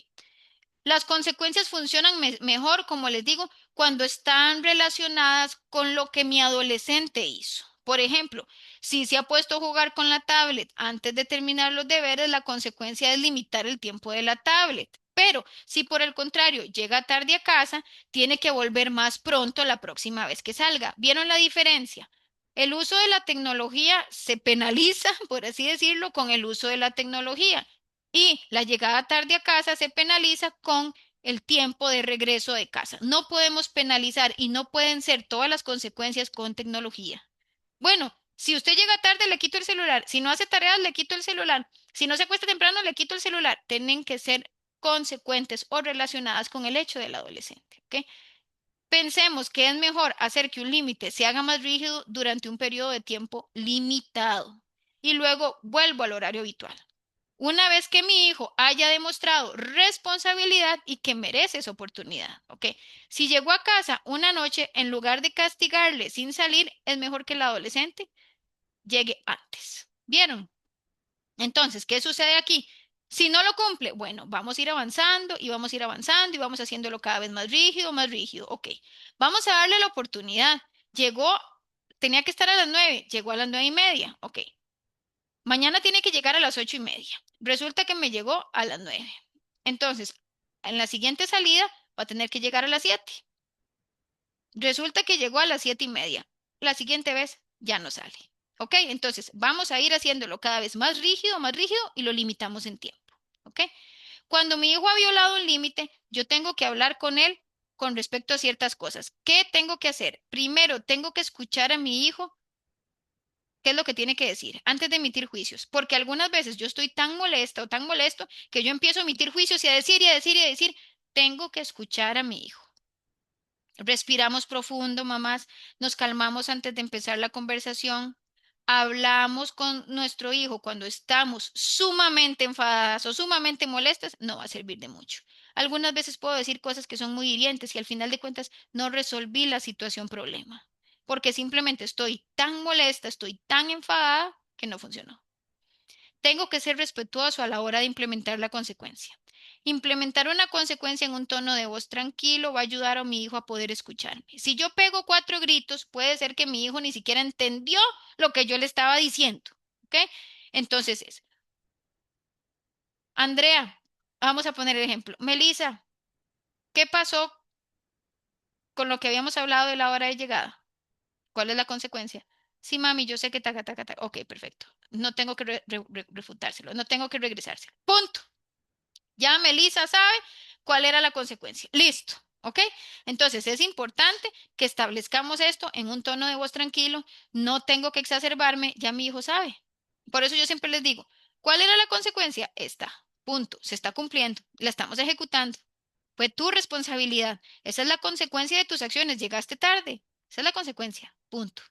Las consecuencias funcionan mejor, como les digo, cuando están relacionadas con lo que mi adolescente hizo. Por ejemplo, si se ha puesto a jugar con la tablet antes de terminar los deberes, la consecuencia es limitar el tiempo de la tablet. Pero si por el contrario llega tarde a casa, tiene que volver más pronto la próxima vez que salga. ¿Vieron la diferencia? El uso de la tecnología se penaliza, por así decirlo, con el uso de la tecnología. Y la llegada tarde a casa se penaliza con el tiempo de regreso de casa. No podemos penalizar y no pueden ser todas las consecuencias con tecnología. Bueno, si usted llega tarde, le quito el celular. Si no hace tareas, le quito el celular. Si no se acuesta temprano, le quito el celular. Tienen que ser consecuentes o relacionadas con el hecho del adolescente. ¿Ok? Pensemos que es mejor hacer que un límite se haga más rígido durante un periodo de tiempo limitado y luego vuelvo al horario habitual. Una vez que mi hijo haya demostrado responsabilidad y que merece esa oportunidad, ¿ok? Si llegó a casa una noche, en lugar de castigarle sin salir, es mejor que el adolescente llegue antes. ¿Vieron? Entonces, ¿qué sucede aquí? Si no lo cumple, bueno, vamos a ir avanzando y vamos a ir avanzando y vamos haciéndolo cada vez más rígido, ok. Vamos a darle la oportunidad. Llegó, tenía que estar a las 9, llegó a las 9:30, ok. Mañana tiene que llegar a las 8:30. Resulta que me llegó a las 9. Entonces, en la siguiente salida va a tener que llegar a las 7. Resulta que llegó a las 7:30. La siguiente vez ya no sale. ¿Ok? Entonces, vamos a ir haciéndolo cada vez más rígido y lo limitamos en tiempo. ¿Ok? Cuando mi hijo ha violado un límite, yo tengo que hablar con él con respecto a ciertas cosas. ¿Qué tengo que hacer? Primero, tengo que escuchar a mi hijo qué es lo que tiene que decir antes de emitir juicios, porque algunas veces yo estoy tan molesta o tan molesto que yo empiezo a emitir juicios y a decir y a decir y a decir, tengo que escuchar a mi hijo. Respiramos profundo, mamás, nos calmamos antes de empezar la conversación, hablamos con nuestro hijo cuando estamos sumamente enfadadas o sumamente molestas, no va a servir de mucho. Algunas veces puedo decir cosas que son muy hirientes y al final de cuentas no resolví la situación problema, porque simplemente estoy tan molesta, estoy tan enfadada que no funcionó. Tengo que ser respetuoso a la hora de implementar la consecuencia. Implementar una consecuencia en un tono de voz tranquilo va a ayudar a mi hijo a poder escucharme. Si yo pego 4 gritos, puede ser que mi hijo ni siquiera entendió lo que yo le estaba diciendo. ¿Ok? Entonces es, Andrea, vamos a poner el ejemplo. Melissa, ¿qué pasó con lo que habíamos hablado de la hora de llegada? ¿Cuál es la consecuencia? Sí, mami, yo sé que taca, taca, taca. Ok, perfecto. No tengo que refutárselo, no tengo que regresárselo. Punto. Ya Melissa sabe cuál era la consecuencia. Listo. ¿Ok? Entonces es importante que establezcamos esto en un tono de voz tranquilo. No tengo que exacerbarme, ya mi hijo sabe. Por eso yo siempre les digo, ¿cuál era la consecuencia? Esta. Punto. Se está cumpliendo. La estamos ejecutando. Fue tu responsabilidad. Esa es la consecuencia de tus acciones. Llegaste tarde. Esa es la consecuencia. Punto.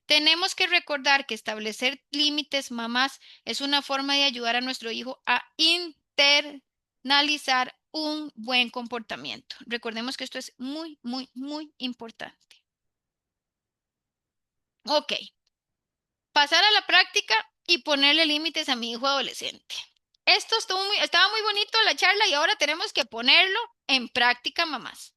Tenemos que recordar que establecer límites, mamás, es una forma de ayudar a nuestro hijo a internalizar un buen comportamiento. Recordemos que esto es muy, muy, muy importante. Ok, pasar a la práctica y ponerle límites a mi hijo adolescente. Esto estaba muy bonito la charla y ahora tenemos que ponerlo en práctica, mamás.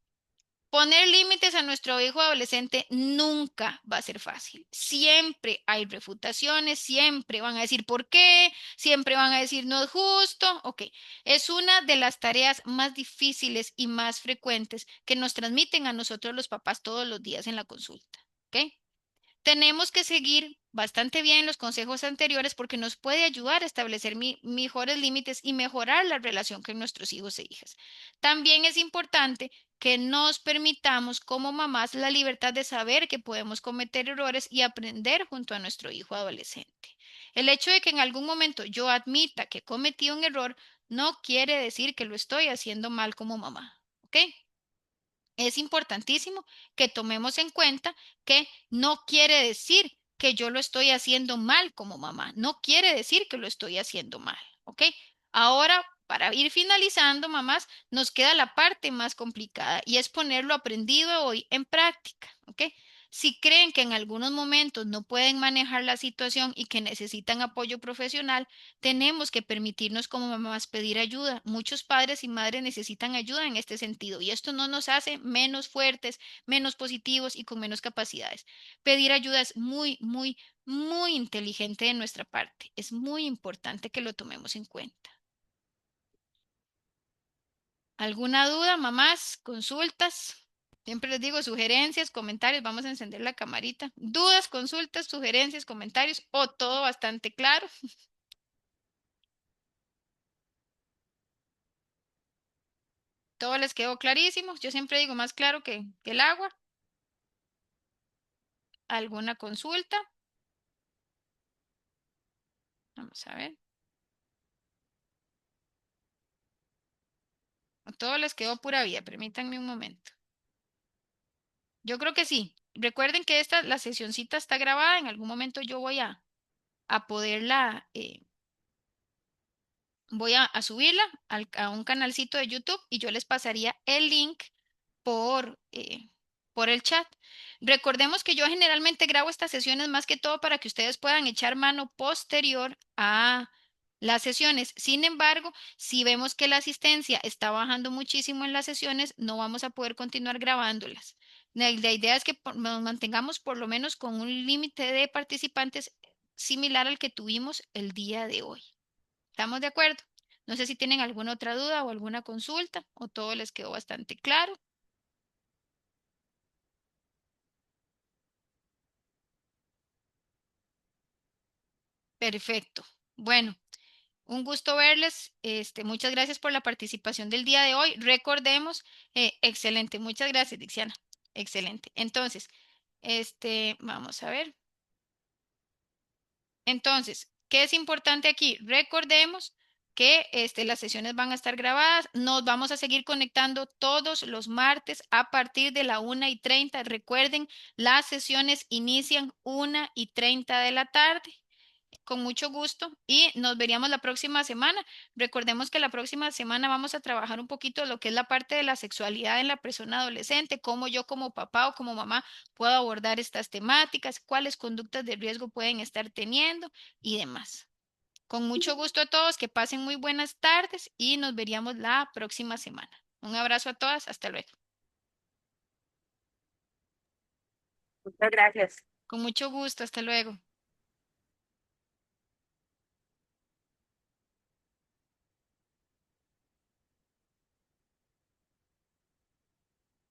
Poner límites a nuestro hijo adolescente nunca va a ser fácil. Siempre hay refutaciones, siempre van a decir por qué, siempre van a decir no es justo. Ok, es una de las tareas más difíciles y más frecuentes que nos transmiten a nosotros los papás todos los días en la consulta. Ok, tenemos que seguir bastante bien los consejos anteriores porque nos puede ayudar a establecer mejores límites y mejorar la relación con nuestros hijos e hijas. También es importante que nos permitamos como mamás la libertad de saber que podemos cometer errores y aprender junto a nuestro hijo adolescente. El hecho de que en algún momento yo admita que cometí un error no quiere decir que lo estoy haciendo mal como mamá, ¿ok? Es importantísimo que tomemos en cuenta que no quiere decir que yo lo estoy haciendo mal como mamá, no quiere decir que lo estoy haciendo mal, ¿ok? Ahora, para ir finalizando, mamás, nos queda la parte más complicada y es poner lo aprendido hoy en práctica, ¿ok? Si creen que en algunos momentos no pueden manejar la situación y que necesitan apoyo profesional, tenemos que permitirnos como mamás pedir ayuda. Muchos padres y madres necesitan ayuda en este sentido y esto no nos hace menos fuertes, menos positivos y con menos capacidades. Pedir ayuda es muy inteligente de nuestra parte. Es muy importante que lo tomemos en cuenta. ¿Alguna duda, mamás? ¿Consultas? Siempre les digo sugerencias, comentarios. Vamos a encender la camarita. ¿Dudas, consultas, sugerencias, comentarios o todo bastante claro? Todo les quedó clarísimo. Yo siempre digo más claro que el agua. ¿Alguna consulta? Vamos a ver. A todos les quedó pura vida. Permítanme un momento. Yo creo que sí. Recuerden que la sesioncita está grabada. En algún momento yo voy a poderla, voy a subirla a un canalcito de YouTube y yo les pasaría el link por, eh, por el chat. Recordemos que yo generalmente grabo estas sesiones más que todo para que ustedes puedan echar mano posterior a las sesiones. Sin embargo, si vemos que la asistencia está bajando muchísimo en las sesiones, no vamos a poder continuar grabándolas. La idea es que nos mantengamos por lo menos con un límite de participantes similar al que tuvimos el día de hoy. ¿Estamos de acuerdo? No sé si tienen alguna otra duda o alguna consulta o todo les quedó bastante claro. Perfecto. Bueno, un gusto verles. Muchas gracias por la participación del día de hoy. Recordemos, excelente. Muchas gracias, Dixiana. Excelente. Entonces, vamos a ver. Entonces, ¿qué es importante aquí? Recordemos que las sesiones van a estar grabadas. Nos vamos a seguir conectando todos los martes a partir de la 1:30. Recuerden, las sesiones inician 1:30 de la tarde. Con mucho gusto y nos veríamos la próxima semana. Recordemos que la próxima semana vamos a trabajar un poquito lo que es la parte de la sexualidad en la persona adolescente, cómo yo como papá o como mamá puedo abordar estas temáticas, cuáles conductas de riesgo pueden estar teniendo y demás. Con mucho gusto a todos, que pasen muy buenas tardes y nos veríamos la próxima semana. Un abrazo a todas, hasta luego. Muchas gracias. Con mucho gusto, hasta luego.